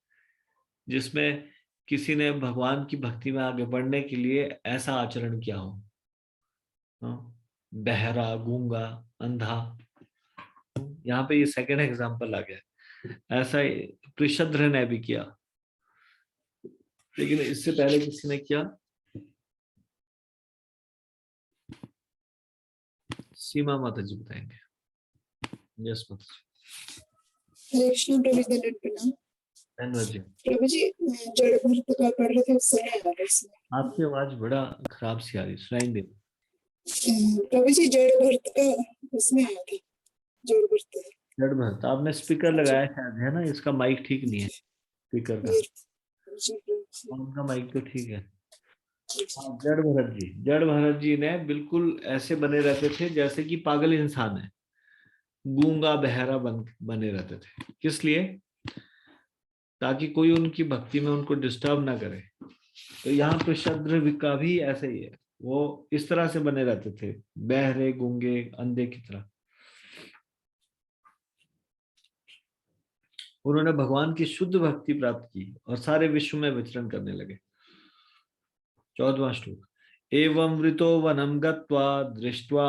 जिसमें किसी ने भगवान की भक्ति में आगे बढ़ने के लिए ऐसा आचरण किया हो? बहरा, गूंगा, अंधा। यहाँ पे ये सेकंड एग्जाम्पल आ गया। ऐसा पृषद्र ने भी किया, लेकिन इससे पहले किसी ने किया? सीमा माता जी बताएंगे। यस माता जी। हरे कृष्ण प्रभु जी, दंडवत प्रणाम। धन्यवाद जी। प्रभु जी, जड़ भरत का पढ़ रहे थे, उस समय आ रहा इसमें। आपकी आवाज बड़ा खराब सी आ रही, सुनाई दे। प्रभु जी, जड़ भरत का उसमें आया था, जड़ भरत। जड़ भरत, आपने स्पीकर लगाया शायद, है ना? इसका माइक ठीक नहीं है स्पीकर का, उनका माइक तो ठीक है। हाँ, जड़ भरत जी, जड़ भरत जी ने बिल्कुल ऐसे बने रहते थे जैसे कि पागल इंसान है, गूंगा बहरा बने रहते थे। किस लिए? ताकि कोई उनकी भक्ति में उनको डिस्टर्ब ना करे। तो यहाँ पे शद्र का भी ऐसे ही है, वो इस तरह से बने रहते थे, बहरे, गूंगे, अंधे की तरह। उन्होंने भगवान की शुद्ध भक्ति प्राप्त की और सारे विश्व में विचरण करने लगे। 14वां श्लोक। एवं वृतो वनम गत्वा दृष्ट्वा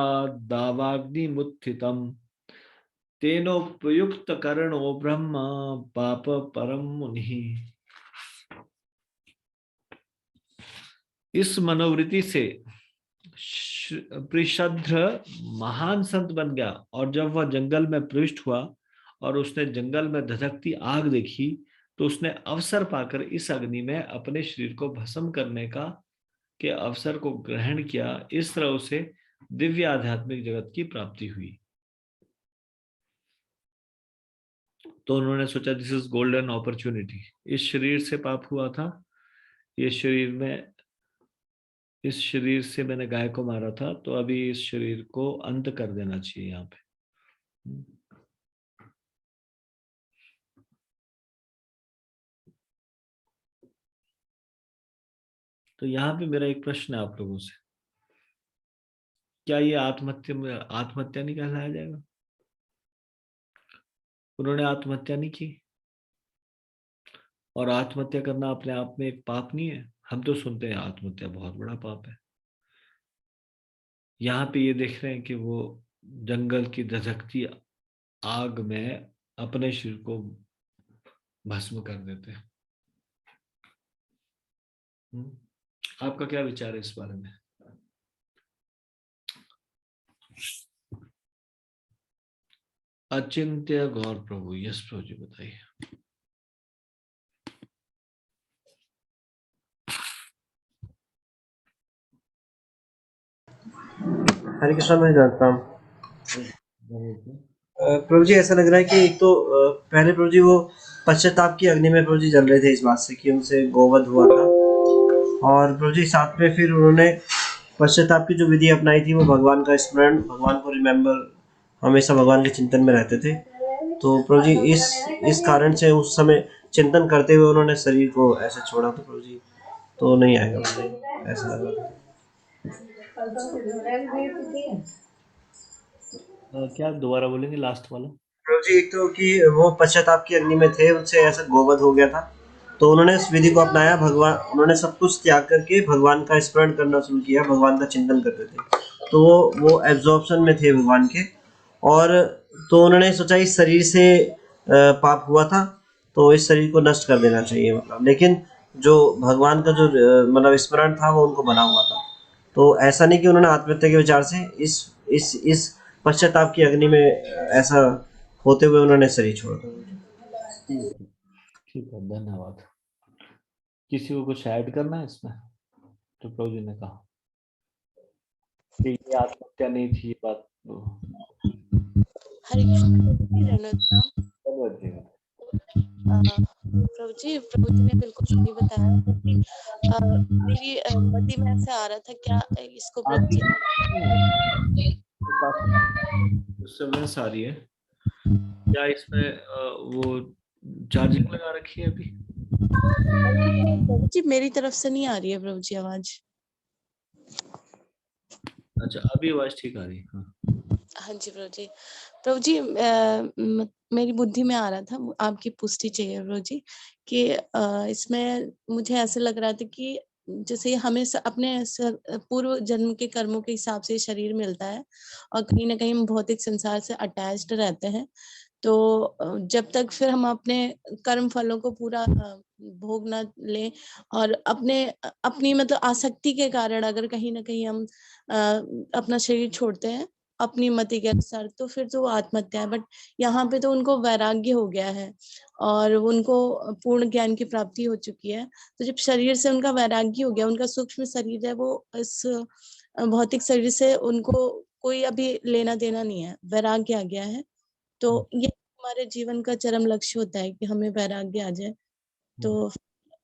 दावाग्निमुत्थितम् तेनोपयुक्त कर्णो ब्रह्म पाप परम मुनिः। इस मनोवृत्ति से पृषद्र महान संत बन गया, और जब वह जंगल में प्रविष्ट हुआ और उसने जंगल में धधकती आग देखी, तो उसने अवसर पाकर इस अग्नि में अपने शरीर को भस्म करने के अवसर को ग्रहण किया। इस तरह उसे दिव्य आध्यात्मिक जगत की प्राप्ति हुई। तो उन्होंने सोचा दिस इज गोल्डन अपॉर्चुनिटी। इस शरीर से पाप हुआ था, इस शरीर से मैंने गाय को मारा था, तो अभी इस शरीर को अंत कर देना चाहिए यहाँ पे। तो यहाँ पे मेरा एक प्रश्न है आप लोगों से, क्या ये आत्महत्या नहीं कहलाया जाएगा? उन्होंने आत्महत्या नहीं की, और आत्महत्या करना अपने आप में एक पाप नहीं है? हम तो सुनते हैं आत्महत्या बहुत बड़ा पाप है। यहाँ पे ये देख रहे हैं कि वो जंगल की धधकती आग में अपने शरीर को भस्म कर देते हैं। आपका क्या विचार है इस बारे में? अचिंत्य गौर प्रभु, यस प्रभु जी बताइए। हरे कृष्णा, मैं जानता हूँ प्रभु जी। ऐसा लग रहा है कि एक तो पहले प्रभु जी वो पश्चाताप की अग्नि में प्रभु जी जल रहे थे इस बात से कि उनसे गोवध हुआ था, और प्रभु जी साथ में फिर उन्होंने पश्चाताप की जो विधि अपनाई थी वो भगवान का स्मरण, भगवान को रिमेम्बर, हमेशा भगवान के चिंतन में रहते थे। तो प्रभु जी इस कारण से उस समय चिंतन करते हुए उन्होंने शरीर को ऐसे छोड़ा, तो प्रभु जी तो नहीं आएगा मुझे ऐसा लग रहा था। क्या दोबारा बोलेंगे लास्ट वाला? प्रभु जी एक तो कि वो पश्चाताप की अग्नि में थे, उनसे ऐसा गोवध हो गया था, तो उन्होंने इस विधि को अपनाया, भगवान, उन्होंने सब कुछ त्याग करके भगवान का स्मरण करना शुरू किया, भगवान का चिंतन करते थे, तो वो एब्जॉर्प्शन में थे भगवान के। और तो उन्होंने सोचा इस शरीर से पाप हुआ था, तो इस शरीर को नष्ट कर देना चाहिए, मतलब, लेकिन जो भगवान का जो मतलब स्मरण था वो उनको बना हुआ था। तो ऐसा नहीं कि उन्होंने आत्महत्या के विचार से इस पश्चाताप की अग्नि में ऐसा होते हुए उन्होंने शरीर छोड़ा। ठीक है, धन्यवाद। किसी को कुछ ऐड करना है इसमें? तो प्रभु जी ने कहा। कि ये आत्महत्या नहीं थी, ये बात हरे कृष्ण प्रभु जी, धन्यवाद प्रणाम। धन्यवाद जी। प्रभु जी ने बिल्कुल सही बताया कि मेरी मति में ऐसे आ रहा था, क्या इसको प्रभु जी डिस्टर्बेंस आ रही है क्या इसमें? वो चार्जिंग लगा रखी है अभी? प्रभु जी मेरी तरफ से नहीं आ रही है प्रभु जी आवाज। अच्छा, अभी आवाज ठीक आ रही है। हाँ। हाँ जी प्रभु जी। प्रभु जी मेरी बुद्धि में आ रहा था, आपकी पुष्टि चाहिए प्रभु जी कि इसमें मुझे ऐसे लग रहा था कि जैसे हमें अपने पूर्व जन्म के कर्मों के हिसाब से शरीर मिलता है और कहीं ना कहीं हम भौतिक संसार से अटैच्ड रहते हैं। तो जब तक फिर हम अपने कर्म फलों को पूरा भोग ना लें और अपनी मतलब आसक्ति के कारण अगर कहीं ना कहीं हम अपना शरीर छोड़ते हैं अपनी मति के अनुसार, तो फिर तो वो आत्महत्या है। बट यहाँ पे तो उनको वैराग्य हो गया है और उनको पूर्ण ज्ञान की प्राप्ति हो चुकी है। तो जब शरीर से उनका वैराग्य हो गया, उनका सूक्ष्म शरीर है, वो इस भौतिक शरीर से उनको कोई अभी लेना देना नहीं है, वैराग्य आ गया है। तो ये हमारे जीवन का चरम लक्ष्य होता है कि हमें वैराग्य आ जाए। तो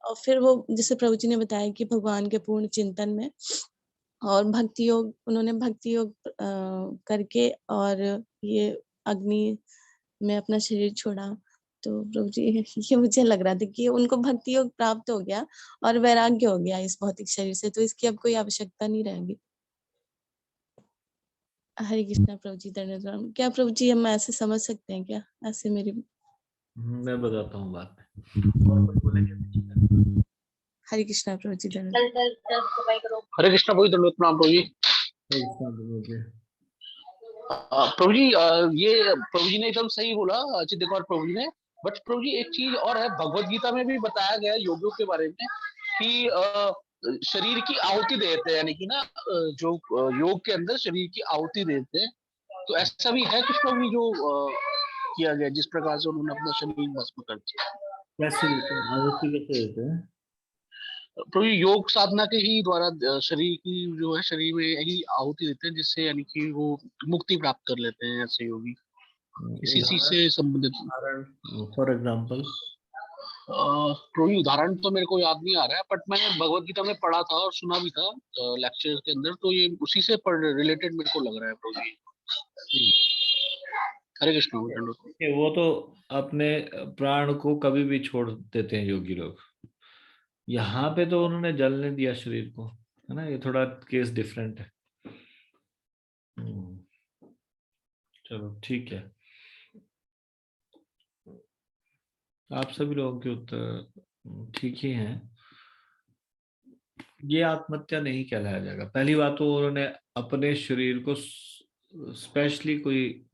और फिर वो जैसे प्रभु जी ने बताया कि भगवान के पूर्ण चिंतन में और भक्ति योग, उन्होंने भक्ति योग करके और ये अग्नि में अपना शरीर छोड़ा। तो प्रभु जी ये मुझे लग रहा था कि उनको भक्ति योग प्राप्त हो गया और वैराग्य हो गया इस भौतिक शरीर से, तो इसकी अब कोई आवश्यकता नहीं रहेगी। हरे कृष्णा प्रभु जी, धन्यवाद। क्या प्रभु जी हम ऐसे समझ सकते हैं क्या? ऐसे मेरी मैं बताता हूँ बाद में। और कुछ बोलेंगे? हरे कृष्णा प्रभु जी, धन्यवाद। हरे कृष्णा प्रभु जी, दंडवत प्रणाम प्रभु जी। प्रभु जी ये प्रभु जी ने एकदम सही बोला चित्त कौर प्रभु जी ने। बट प्रभु जी एक चीज और है, भगवत गीता में भी बताया गया है योगियों के बारे में कि शरीर की आहुति देते हैं, यानी कि ना जो योग के अंदर शरीर की आहुति देते हैं। तो ऐसा भी है कुछ प्रभु जी जो किया गया, जिस प्रकार से उन्होंने अपना शरीर भस्म कर दिया? कैसे देते हैं? आहुति कैसे देते हैं? प्रभु जी योग साधना के ही द्वारा शरीर की जो है, शरीर में ही आहुति देते हैं, जिससे यानी कि वो मुक्ति प्राप्त कर लेते हैं ऐसे योगी। इसी चीज से संबंधित फॉर एग्जाम्पल प्रभु जी उदाहरण तो मेरे को याद नहीं आ रहा है, बट मैंने भगवत गीता में पढ़ा था और सुना भी था लेक्चर के अंदर, तो ये उसी से रिलेटेड मेरे को लग रहा है प्रभु जी। हरे कृष्ण। वो तो अपने प्राण को कभी भी छोड़ देते हैं योगी लोग। यहाँ पे तो उन्होंने जलने दिया शरीर को, है ना, ये थोड़ा केस डिफरेंट है। चलो ठीक है, आप सभी लोगों के उत्तर ठीक ही हैं। ये आत्महत्या नहीं कहलाया जाएगा। पहली बात तो उन्होंने अपने शरीर को स्पेशली कोई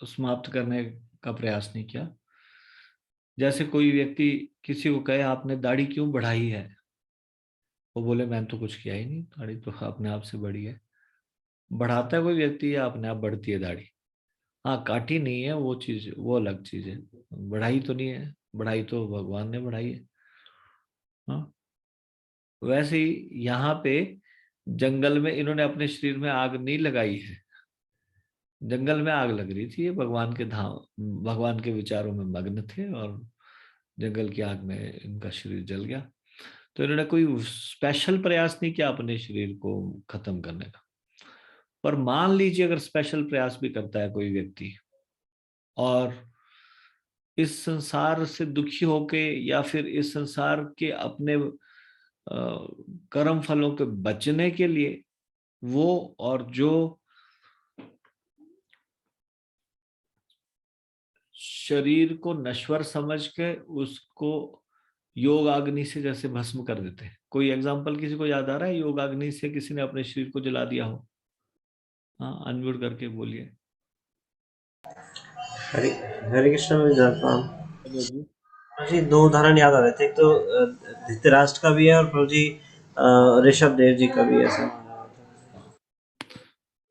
समाप्त करने का प्रयास नहीं किया। जैसे कोई व्यक्ति किसी को कहे आपने दाढ़ी क्यों बढ़ाई है, वो बोले मैंने तो कुछ किया ही नहीं, दाढ़ी तो अपने आप से बढ़ी है। बढ़ाता है कोई व्यक्ति या अपने आप बढ़ती है दाढ़ी? हाँ, काटी नहीं है वो चीज, वो अलग चीज है। बढ़ाई तो नहीं है, बढ़ाई तो भगवान ने बढ़ाई है। हाँ, वैसे ही यहाँ पे जंगल में इन्होंने अपने शरीर में आग नहीं लगाई है। जंगल में आग लग रही थी, ये भगवान के धाम, भगवान के विचारों में मग्न थे और जंगल की आग में इनका शरीर जल गया। तो इन्होंने कोई स्पेशल प्रयास नहीं किया अपने शरीर को खत्म करने का। पर मान लीजिए अगर स्पेशल प्रयास भी करता है कोई व्यक्ति और इस संसार से दुखी होके या फिर इस संसार के अपने कर्म फलों के बचने के लिए वो, और जो शरीर को नश्वर समझ के उसको योग अग्नि से जैसे भस्म कर देते हैं। कोई एग्जांपल किसी को याद आ रहा है योग अग्नि से किसी ने अपने शरीर को जला दिया हो? हाँ, अनम्यूट करके बोलिए। हरे हरे कृष्ण में जाता जी। दो उदाहरण याद आ रहे थे, एक तो धृतराष्ट्र का भी है और प्रभु जी ऋषभ देव जी का भी है ऐसा।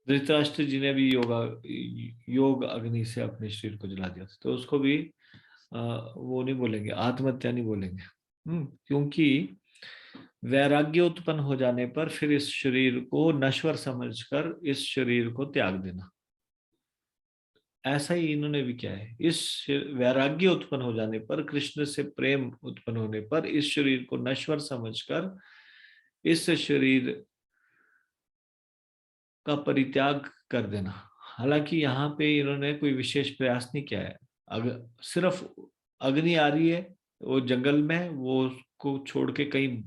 धृतराष्ट्र जी ने भी योग अग्नि से अपने शरीर को जला दिया, तो उसको भी वो नहीं बोलेंगे, आत्महत्या नहीं बोलेंगे। क्योंकि वैराग्य उत्पन्न हो जाने पर फिर इस शरीर को नश्वर समझकर इस शरीर को त्याग देना। ऐसा ही इन्होंने भी किया है। इस वैराग्य उत्पन्न हो जाने पर, कृष्ण से प्रेम उत्पन्न होने पर इस शरीर को नश्वर समझकर इस शरीर का परित्याग कर देना। हालांकि यहाँ पे इन्होंने कोई विशेष प्रयास नहीं किया है। सिर्फ अग्नि आ रही है, वो जंगल में, वो उसको छोड़ के कहीं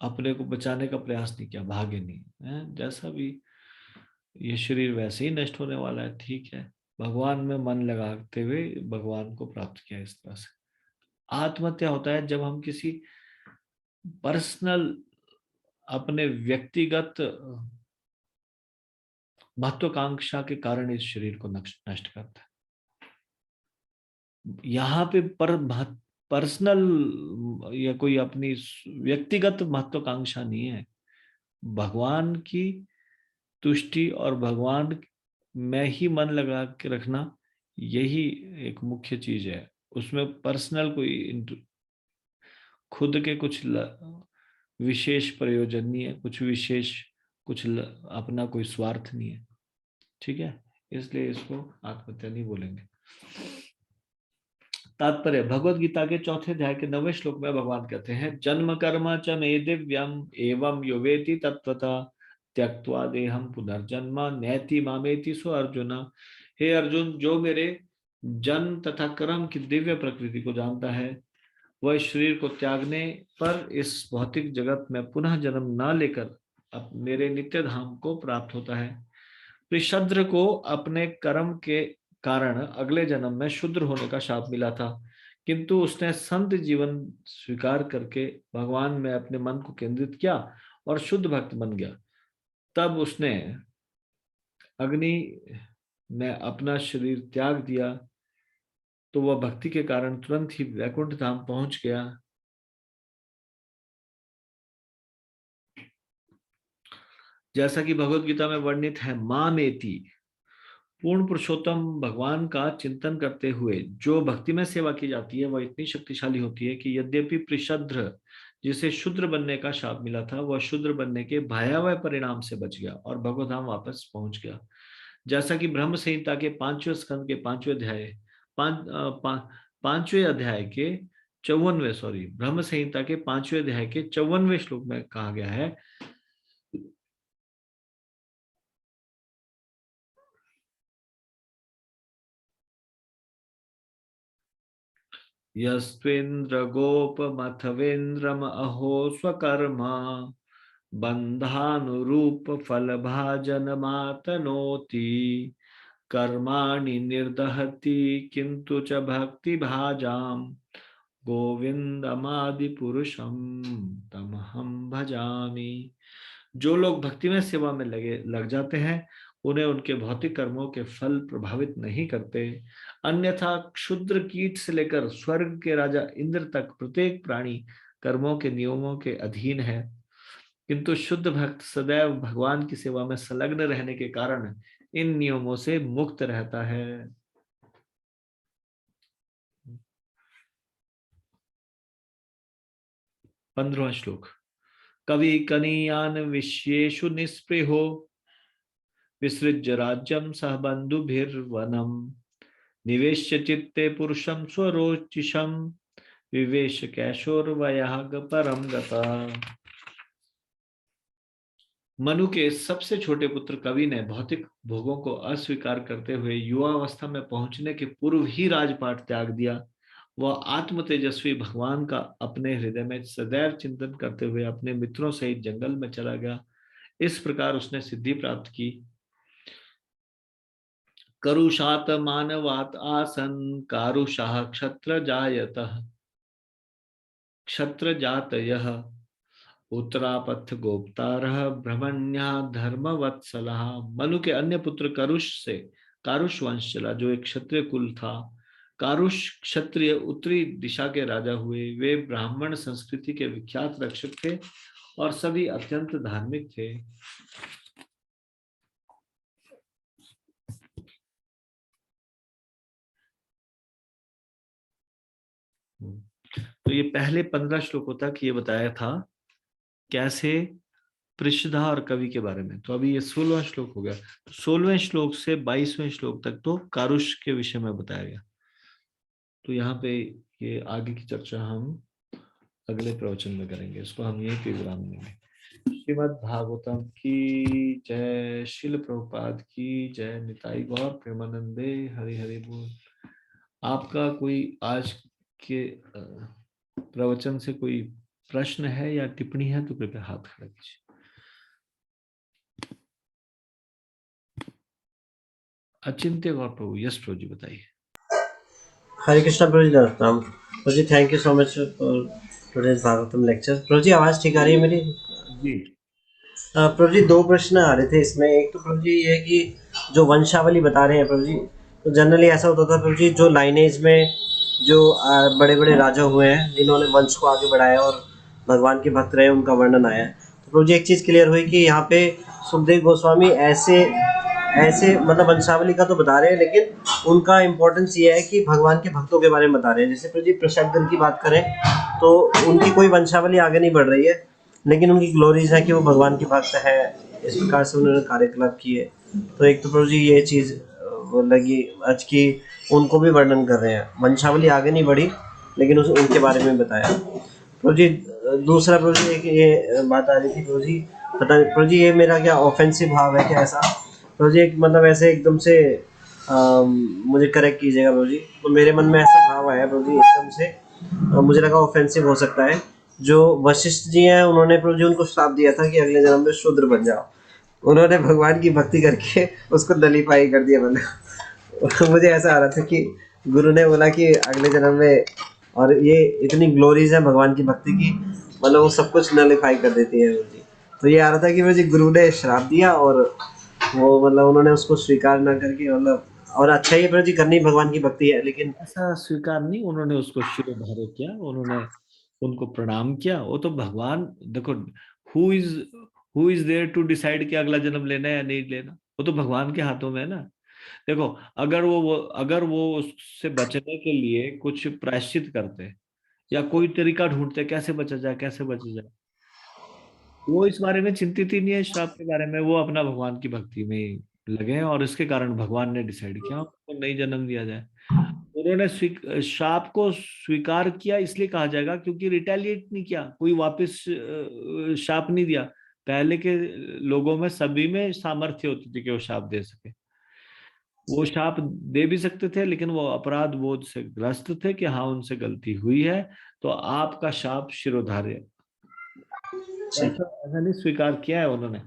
अपने को बचाने का प्रयास नहीं किया, भागे नहीं है। जैसा भी ये शरीर वैसे ही नष्ट होने वाला है, ठीक है, भगवान में मन लगाते हुए भगवान को प्राप्त किया। इस तरह से आत्महत्या होता है जब हम किसी पर्सनल, अपने व्यक्तिगत महत्वाकांक्षा के कारण इस शरीर को नष्ट करता है। यहाँ पे पर्सनल या कोई अपनी व्यक्तिगत महत्वाकांक्षा नहीं है, भगवान की तुष्टि और भगवान में ही मन लगा के रखना, यही एक मुख्य चीज है। उसमें पर्सनल कोई खुद के कुछ विशेष प्रयोजन नहीं है, कुछ विशेष अपना कोई स्वार्थ नहीं है, ठीक है। इसलिए इसको आत्महत्या नहीं बोलेंगे। तात्पर्य, भगवत गीता के 4थे अध्याय के 9वें श्लोक में भगवान कहते हैं, जन्म कर्म च मे दिव्यम एवं यो वेति तत्वतः त्यक्त्वा देहम पुनर्जन्म नैति मामेति सो अर्जुन। हे अर्जुन, जो मेरे जन्म तथा कर्म की दिव्य प्रकृति को जानता है, वह शरीर को त्यागने पर इस भौतिक जगत में पुनः जन्म न लेकर अब मेरे नित्य धाम को प्राप्त होता है। त्रिशद्र को अपने कर्म के कारण अगले जन्म में शूद्र होने का शाप मिला था, किंतु उसने संत जीवन स्वीकार करके भगवान में अपने मन को केंद्रित किया और शुद्ध भक्त बन गया। तब उसने अग्नि में अपना शरीर त्याग दिया, तो वह भक्ति के कारण तुरंत ही वैकुंठ धाम पहुंच गया। जैसा कि भगवत गीता में वर्णित है, मामेति, पूर्ण पुरुषोत्तम भगवान का चिंतन करते हुए जो भक्ति में सेवा की जाती है, वह इतनी शक्तिशाली होती है कि यद्यपि त्रिशद्र, जिसे शूद्र बनने का शाप मिला था, वह शूद्र बनने के भयावह परिणाम से बच गया और भगवत धाम वापस पहुंच गया। जैसा कि ब्रह्म संहिता के 5वें स्कंद के 5वें अध्याय 5वें अध्याय के 54वें ब्रह्म संहिता के 5वें अध्याय के 54वें श्लोक में कहा गया है, यस्त्वेन्द्र गोपमथवेन्द्रम अहो स्वकर्मा बंधानुरूप फल भाजन मातनोति कर्माणि निर्दहति किंतु च भक्ति भाजाम गोविंदमादि पुरुषम तमहम भजामि। जो लोग भक्ति में सेवा में लग जाते हैं, उन्हें उनके भौतिक कर्मों के फल प्रभावित नहीं करते। अन्यथा क्षुद्र कीट से लेकर स्वर्ग के राजा इंद्र तक प्रत्येक प्राणी कर्मों के नियमों के अधीन है, किंतु शुद्ध भक्त सदैव भगवान की सेवा में संलग्न रहने के कारण इन नियमों से मुक्त रहता है। 15वां श्लोक, कवि कनीयान विश्येषु निस्पृहो विसृज्य राज्यम सह बंधुभिर्वनम निवेश्य चित्ते पुरुषम स्वरोचिषम विवेश कैशोरवयाग परम गता। मनु के सबसे छोटे पुत्र कवि ने भौतिक भोगों को अस्वीकार करते हुए युवावस्था में पहुंचने के पूर्व ही राजपाट त्याग दिया। वह आत्म तेजस्वी भगवान का अपने हृदय में सदैव चिंतन करते हुए अपने मित्रों सहित जंगल में चला गया। इस प्रकार उसने सिद्धि प्राप्त की। करुषात मानवात आसन कारुषाः क्षत्र जायतः क्षत्र जातयः उत्तरापथ गोप्तारः ब्रह्मण्या धर्मवत्सलः। मनु के अन्य पुत्र करुष से कारुष वंश चला, जो एक क्षत्रिय कुल था। कारुष क्षत्रिय उत्तरी दिशा के राजा हुए। वे ब्राह्मण संस्कृति के विख्यात रक्षक थे और सभी अत्यंत धार्मिक थे। तो ये पहले 15 श्लोकों तक ये बताया था कैसे पृष्ठधा और कवि के बारे में। तो अभी ये 16वां श्लोक हो गया। 16वें श्लोक से 22वें श्लोक तक तो कारुष के विषय में बताया गया। तो यहाँ पे ये आगे की चर्चा हम अगले प्रवचन में करेंगे। इसको हम यहीं पे विराम देंगे। श्रीमद् भागवतम की जय, शिल प्रभुपाद की जय, निताई गौर प्रेमानंदे, हरि हरि बोल। आपका कोई आज के प्रवचन से कोई प्रश्न है या टिप्पणी है तो कृपया हाथ खड़ा कीजिए। अचिंत्य गौर प्रभु, यस प्रभु जी बताइए। हरे कृष्णा प्रभु जी, प्रणाम Prabhu ji, thank you so much for today's Bhagavatam lecture. Prabhu ji आवाज ठीक आ रही है मेरी? जी प्रभु जी 2 प्रश्न आ रहे थे इसमें। एक तो प्रभु जी ये है कि जो वंशावली बता रहे हैं प्रभु जी, तो जनरली ऐसा होता था प्रभु जी, जो लाइनेज में जो बड़े बड़े राजा हुए हैं जिन्होंने वंश को आगे बढ़ाया और भगवान के भक्त रहे, उनका वर्णन आया है। तो प्रभु जी एक चीज़ क्लियर हुई कि यहाँ पे सुखदेव गोस्वामी ऐसे मतलब वंशावली का तो बता रहे हैं, लेकिन उनका इम्पोर्टेंस ये है कि भगवान के भक्तों के बारे में बता रहे हैं। जैसे प्रभु जी प्रशब्दन की बात करें तो उनकी कोई वंशावली आगे नहीं बढ़ रही है, लेकिन उनकी ग्लोरीज है कि वो भगवान के भक्त है, इस प्रकार से उन्होंने कार्यकलाप किए। तो एक तो प्रभु जी ये चीज़ लगी आज की, उनको भी वर्णन कर रहे हैं। वंशावली आगे नहीं बढ़ी, लेकिन उनके बारे में बताया। प्रभु जी दूसरा प्रभु जी एक ये बात आ रही थी प्रभु जी, पता नहीं प्रभु जी ये मेरा क्या ऑफेंसिव भाव है क्या ऐसा? प्रभु जी एक मतलब ऐसे एकदम से मुझे करेक्ट कीजिएगा प्रभु जी, तो मेरे मन में ऐसा भाव आया प्रभु जी एकदम से, मुझे लगा ऑफेंसिव हो सकता है। जो वशिष्ठ जी हैं उन्होंने प्रभु जी उनको श्राप दिया था कि अगले जन्म में शूद्र बन जाओ। उन्होंने भगवान की भक्ति करके उसको नलीफाई कर दिया। मतलब मुझे ऐसा आ रहा था कि गुरु ने बोला कि अगले जन्म में, और ये इतनी ग्लोरीज है भगवान की भक्ति की, मतलब वो सब कुछ नलीफाई कर देती है प्रभु जी। तो ये आ रहा था कि मुझे गुरु ने श्राप दिया और वो मतलब उन्होंने उसको स्वीकार ना करके, मतलब और अच्छा ही प्रभु जी करनी भगवान की भक्ति है, लेकिन ऐसा स्वीकार नहीं, उन्होंने उसको शिरोधार्य किया, उन्होंने उनको प्रणाम किया। वो तो भगवान, देखो who is there to decide कि अगला जन्म लेना है या नहीं लेना, वो तो भगवान के हाथों में है ना। देखो अगर वो उससे बचने के लिए कुछ प्रायश्चित करते या कोई तरीका ढूंढते कैसे बचा जाए कैसे बचा जाए, वो इस बारे में चिंतित ही नहीं है श्राप के बारे में। वो अपना भगवान की भक्ति में लगे हैं और इसके कारण भगवान ने डिसाइड किया उनको नई जन्म दिया जाए। उन्होंने श्राप को स्वीकार किया, इसलिए कहा जाएगा क्योंकि रिटेलिएट नहीं किया, कोई वापस श्राप नहीं दिया। पहले के लोगों में सभी में सामर्थ्य होती थी कि वो श्राप दे सके। वो श्राप दे भी सकते थे, लेकिन वो अपराध बोध से ग्रस्त थे कि हाँ उनसे गलती हुई है, तो आपका श्राप शिरोधार्य। ऐसा नहीं स्वीकार किया है उन्होंने,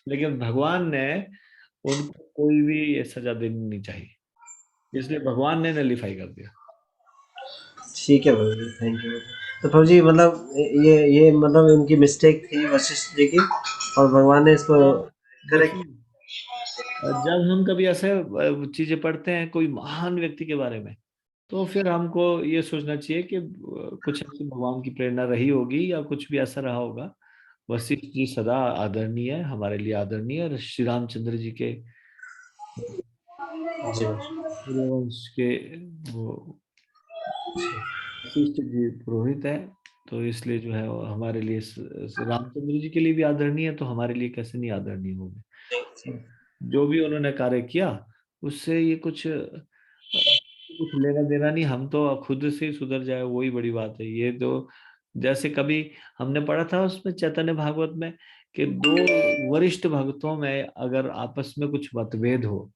लेकिन भगवान ने उनको कोई भी ये सजा देनी नहीं चाहिए, इसलिए भगवान ने नलीफाई कर दिया। ठीक है प्रभु जी, थैंक यू। तो प्रभु जी मतलब ये मतलब इनकी मिस्टेक थी वशिष्ठ जी की, और भगवान ने इसको करेक्ट। जब हम कभी ऐसे चीजें पढ़ते हैं कोई महान व्यक्ति के बारे में, तो फिर हमको ये सोचना चाहिए कि कुछ ऐसी भगवान की प्रेरणा रही होगी या कुछ भी ऐसा रहा होगा। वशिष्ठ जी सदा आदरणीय है, हमारे लिए आदरणीय है। श्री रामचंद्र जी के सूर्यवंश के वो वशिष्ठ जी पुरोहित है, तो इसलिए जो है वो हमारे लिए रामचंद्र जी के लिए भी आदरणीय है, तो हमारे लिए कैसे नहीं आदरणीय होंगे। जो भी उन्होंने कार्य किया उससे ये कुछ लेना देना नहीं, हम तो खुद से ही सुधर जाए वही बड़ी बात है। ये तो जैसे कभी हमने पढ़ा था उसमें चैतन्य भागवत में कि 2 वरिष्ठ भक्तों में अगर आपस में कुछ मतभेद हो,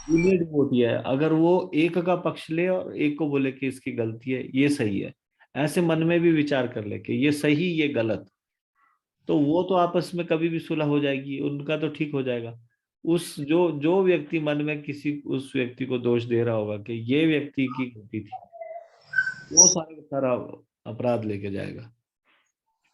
डिवोटी है, अगर वो एक का पक्ष ले और एक को बोले कि इसकी गलती है ये सही है, ऐसे मन में भी विचार कर ले कि ये सही ये गलत, तो वो तो आपस में कभी भी सुलह हो जाएगी, उनका तो ठीक हो जाएगा। उस जो व्यक्ति मन में किसी उस व्यक्ति को दोष दे रहा होगा कि ये व्यक्ति की गलती थी, वो सारा अपराध लेके जाएगा,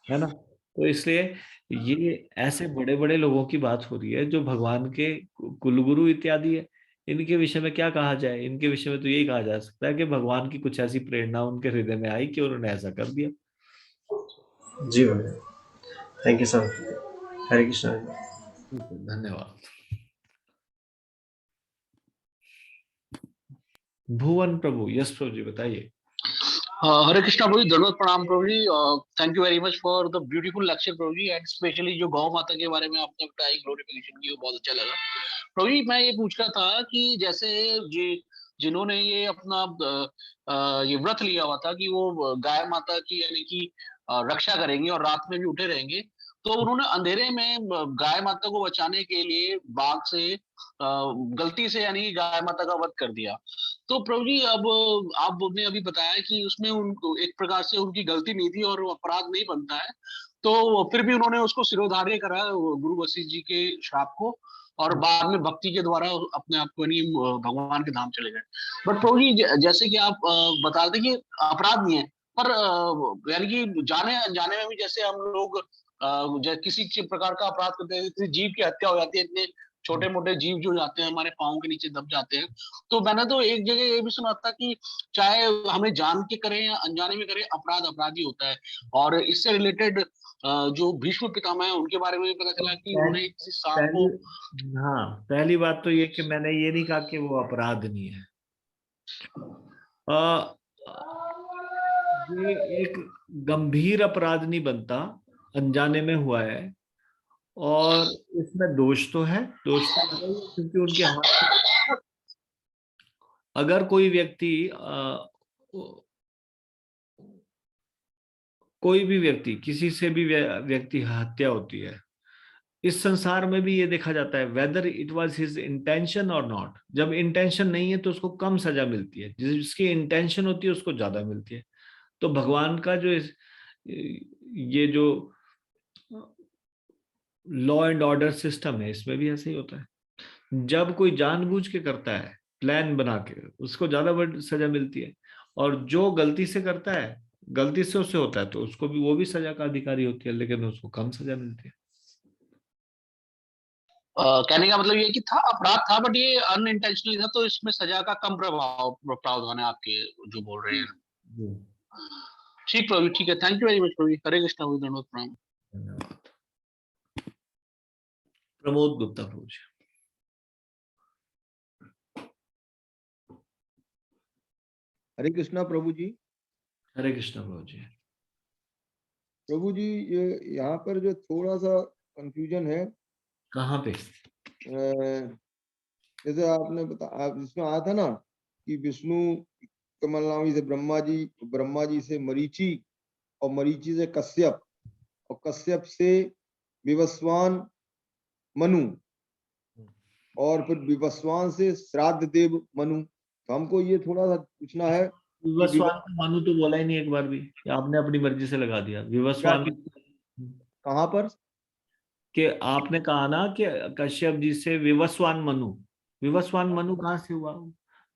है ना। तो इसलिए ये ऐसे बड़े बड़े लोगों की बात हो रही है जो भगवान के कुलगुरु इत्यादि है। इनके विषय में क्या कहा जाए, इनके विषय में तो यही कहा जा सकता है कि भगवान की कुछ ऐसी प्रेरणा उनके हृदय में आई कि उन्होंने ऐसा कर दिया। जी भैया, थैंक यू सो मच। हरे कृष्णा। धन्यवाद। भुवन प्रभु, यस प्रभु जी बताइए। हरे कृष्णा प्रभु जी, दंडवत प्रणाम Prabhu ji. Thank you very much for the beautiful lecture Prabhu ji, and specially जो गौ माता के बारे में आपने बताया ग्लोरिफिकेशन की, वो बहुत अच्छा लगा प्रभु जी। मैं ये पूछ रहा था कि जैसे जी जिन्होंने ये अपना ये व्रत लिया हुआ था कि वो गाय माता की यानी कि रक्षा करेंगे और रात में भी उठे रहेंगे, तो उन्होंने अंधेरे में गाय माता को बचाने के लिए बाघ से गलती से यानी कि गाय माता का वध कर दिया। तो प्रभु जी अब आपने अभी बताया कि उसमें उनको एक प्रकार से उनकी गलती नहीं थी और वो अपराध नहीं बनता है, तो फिर भी उन्होंने उसको सिरोधार्य करा गुरु वशिष्ठ जी के श्राप को, और बाद में भक्ति के द्वारा अपने आप को यानी भगवान के धाम चले गए। बट प्रभु जी जैसे कि आप बता रहे थे कि अपराध नहीं है, पर यानी कि जाने अनजाने में भी जैसे हम लोग किसी प्रकार का अपराध करते हैं, किसी जीव की हत्या हो जाती है, इतने छोटे मोटे जीव जो जाते हैं हमारे पाँव के नीचे दब जाते हैं। तो मैंने तो एक जगह ये भी सुना था कि चाहे हमें जान के करें या अनजाने में करें, अपराध अपराधी होता है। और इससे रिलेटेड जो भीष्म पितामह है उनके बारे में भी पता चला कि उन्होंने किसी सांप को पहली बात तो ये कि मैंने ये नहीं कहा कि वो अपराध नहीं है। ये एक गंभीर अपराध नहीं बनता, अनजाने में हुआ है, और इसमें दोष तो है, दोष तो है क्योंकि उनके हाथ। अगर कोई भी व्यक्ति किसी से भी व्यक्ति हत्या होती है, इस संसार में भी ये देखा जाता है whether it was his intention और नॉट। जब इंटेंशन नहीं है तो उसको कम सजा मिलती है, जिसकी इंटेंशन होती है उसको ज्यादा मिलती है। तो भगवान का जो ये जो लॉ एंड ऑर्डर सिस्टम है, इसमें भी ऐसे ही होता है। जब कोई जानबूझ के करता है प्लान बना के, उसको ज्यादा बड़ी सजा मिलती है, और जो गलती से करता है, गलती से उससे होता है, तो उसको भी वो भी सजा का अधिकारी होती है, लेकिन उसको कम सजा मिलती है। कहने का मतलब ये कि था अपराध था, बट ये अनइंटेंशनली था, तो इसमें सजा का कम प्रावधान है आपके जो बोल रहे हैं। ठीक प्रभु, ठीक है, थैंक यू वेरी मच प्रभु। हरे कृष्णा प्रभु, दंडवत प्रणाम। धन्यवाद। प्रमोद गुप्ता प्रभु जी। हरे कृष्णा प्रभु जी। हरे कृष्णा प्रभु जी। प्रभु जी, ये यहाँ पर जो थोड़ा सा कंफ्यूजन है। कहाँ पे? जैसे आपने इसमें आया था ना कि विष्णु कमलनामी से ब्रह्मा जी से मरीचि, और मरीचि से कश्यप, और कश्यप से विवस्वान मनु, और फिर विवस्वान से श्राद्ध देव मनु। तो हमको ये थोड़ा सा पूछना है, विवस्वान का मनु तो बोला ही नहीं एक बार भी, आपने अपनी मर्जी से लगा दिया विवस्वान। कहाँ पर? कि आपने कहा ना कि कश्यप जी से विवस्वान मनु, विवस्वान मनु कहाँ से हुआ?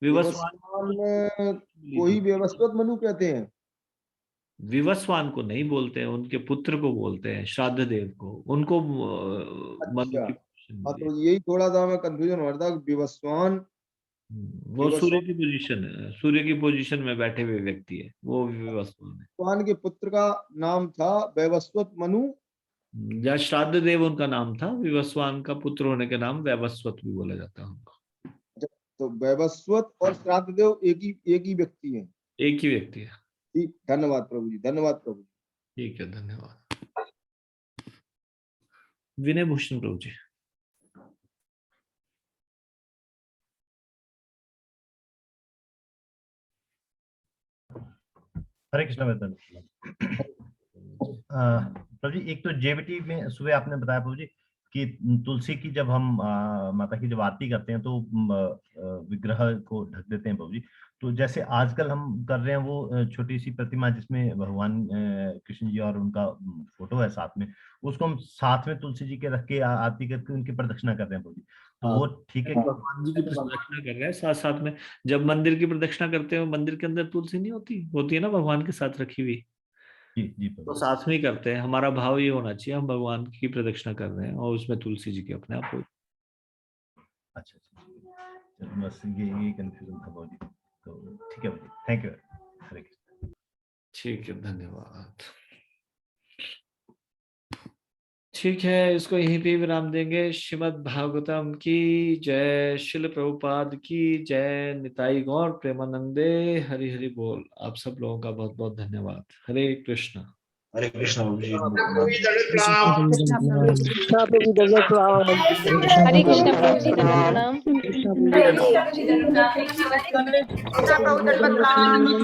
विवस्वान को ही व्यवस्वत मनु कहते हैं। विवस्वान को नहीं बोलते हैं, उनके पुत्र को बोलते हैं, श्राद्ध देव को, उनको मनु की हाँ, तो यही थोड़ा सा हमें कंफ्यूजन हो रहा था। विवस्वान वो सूर्य की पोजीशन है, सूर्य की पोजीशन में बैठे हुए व्यक्ति है, वो विवस्वान है। विवस्वान के पुत्र का नाम था वैवस्वत मनु, या श्राद्ध देव उनका नाम था, विवस्वान का पुत्र होने के नाम वैवस्वत भी बोला जाता है उनको। तो वैवस्वत और श्राद्ध देव एक ही व्यक्ति है। एक ही व्यक्ति है। ठीक, धन्यवाद प्रभु जी, धन्यवाद प्रभु जी। ठीक है, धन्यवाद। विनय भूषण प्रभु जी। हरे कृष्णा वेदन। प्रभु जी, एक तो जेबीटी में सुबह आपने बताया प्रभु जी कि तुलसी की जब हम माता की जब आरती करते हैं तो विग्रह को ढक देते हैं प्रभु जी। तो जैसे आजकल हम कर रहे हैं वो छोटी सी प्रतिमा जिसमें भगवान कृष्ण जी और उनका फोटो है साथ में, उसको हम साथ में तुलसी जी के रख के आरती करके उनकी प्रदक्षिणा कर रहे हैं प्रभु जी। तो वो ठीक है? भगवान जी की प्रदक्षिणा कर रहे हैं साथ साथ में। जब मंदिर की प्रदक्षिणा करते हैं, मंदिर के अंदर तुलसी नहीं होती है ना भगवान के साथ रखी हुई। जी जी तो साथ में ही करते हैं। हमारा भाव ये होना चाहिए, हम भगवान की प्रदक्षिणा कर रहे हैं और उसमें तुलसी जी के अपने आप हो। अच्छा, बस ये कंफ्यूजन था बहुत। तो ठीक है, थैंक यू। हरे कृष्ण। ठीक है, धन्यवाद। ठीक है, इसको यहीं पे विराम देंगे। श्रीमद् भागवतम की जय, शिल प्रभुपाद की जय, निताई गौर प्रेमानंदे, हरि हरि बोल। आप सब लोगों का बहुत बहुत धन्यवाद। हरे कृष्ण। हरे कृष्ण प्रभु जी। हरे कृष्ण प्रभु जी, दंडवत प्रणाम। कृष्ण प्रभु जी, दंडवत प्रणाम।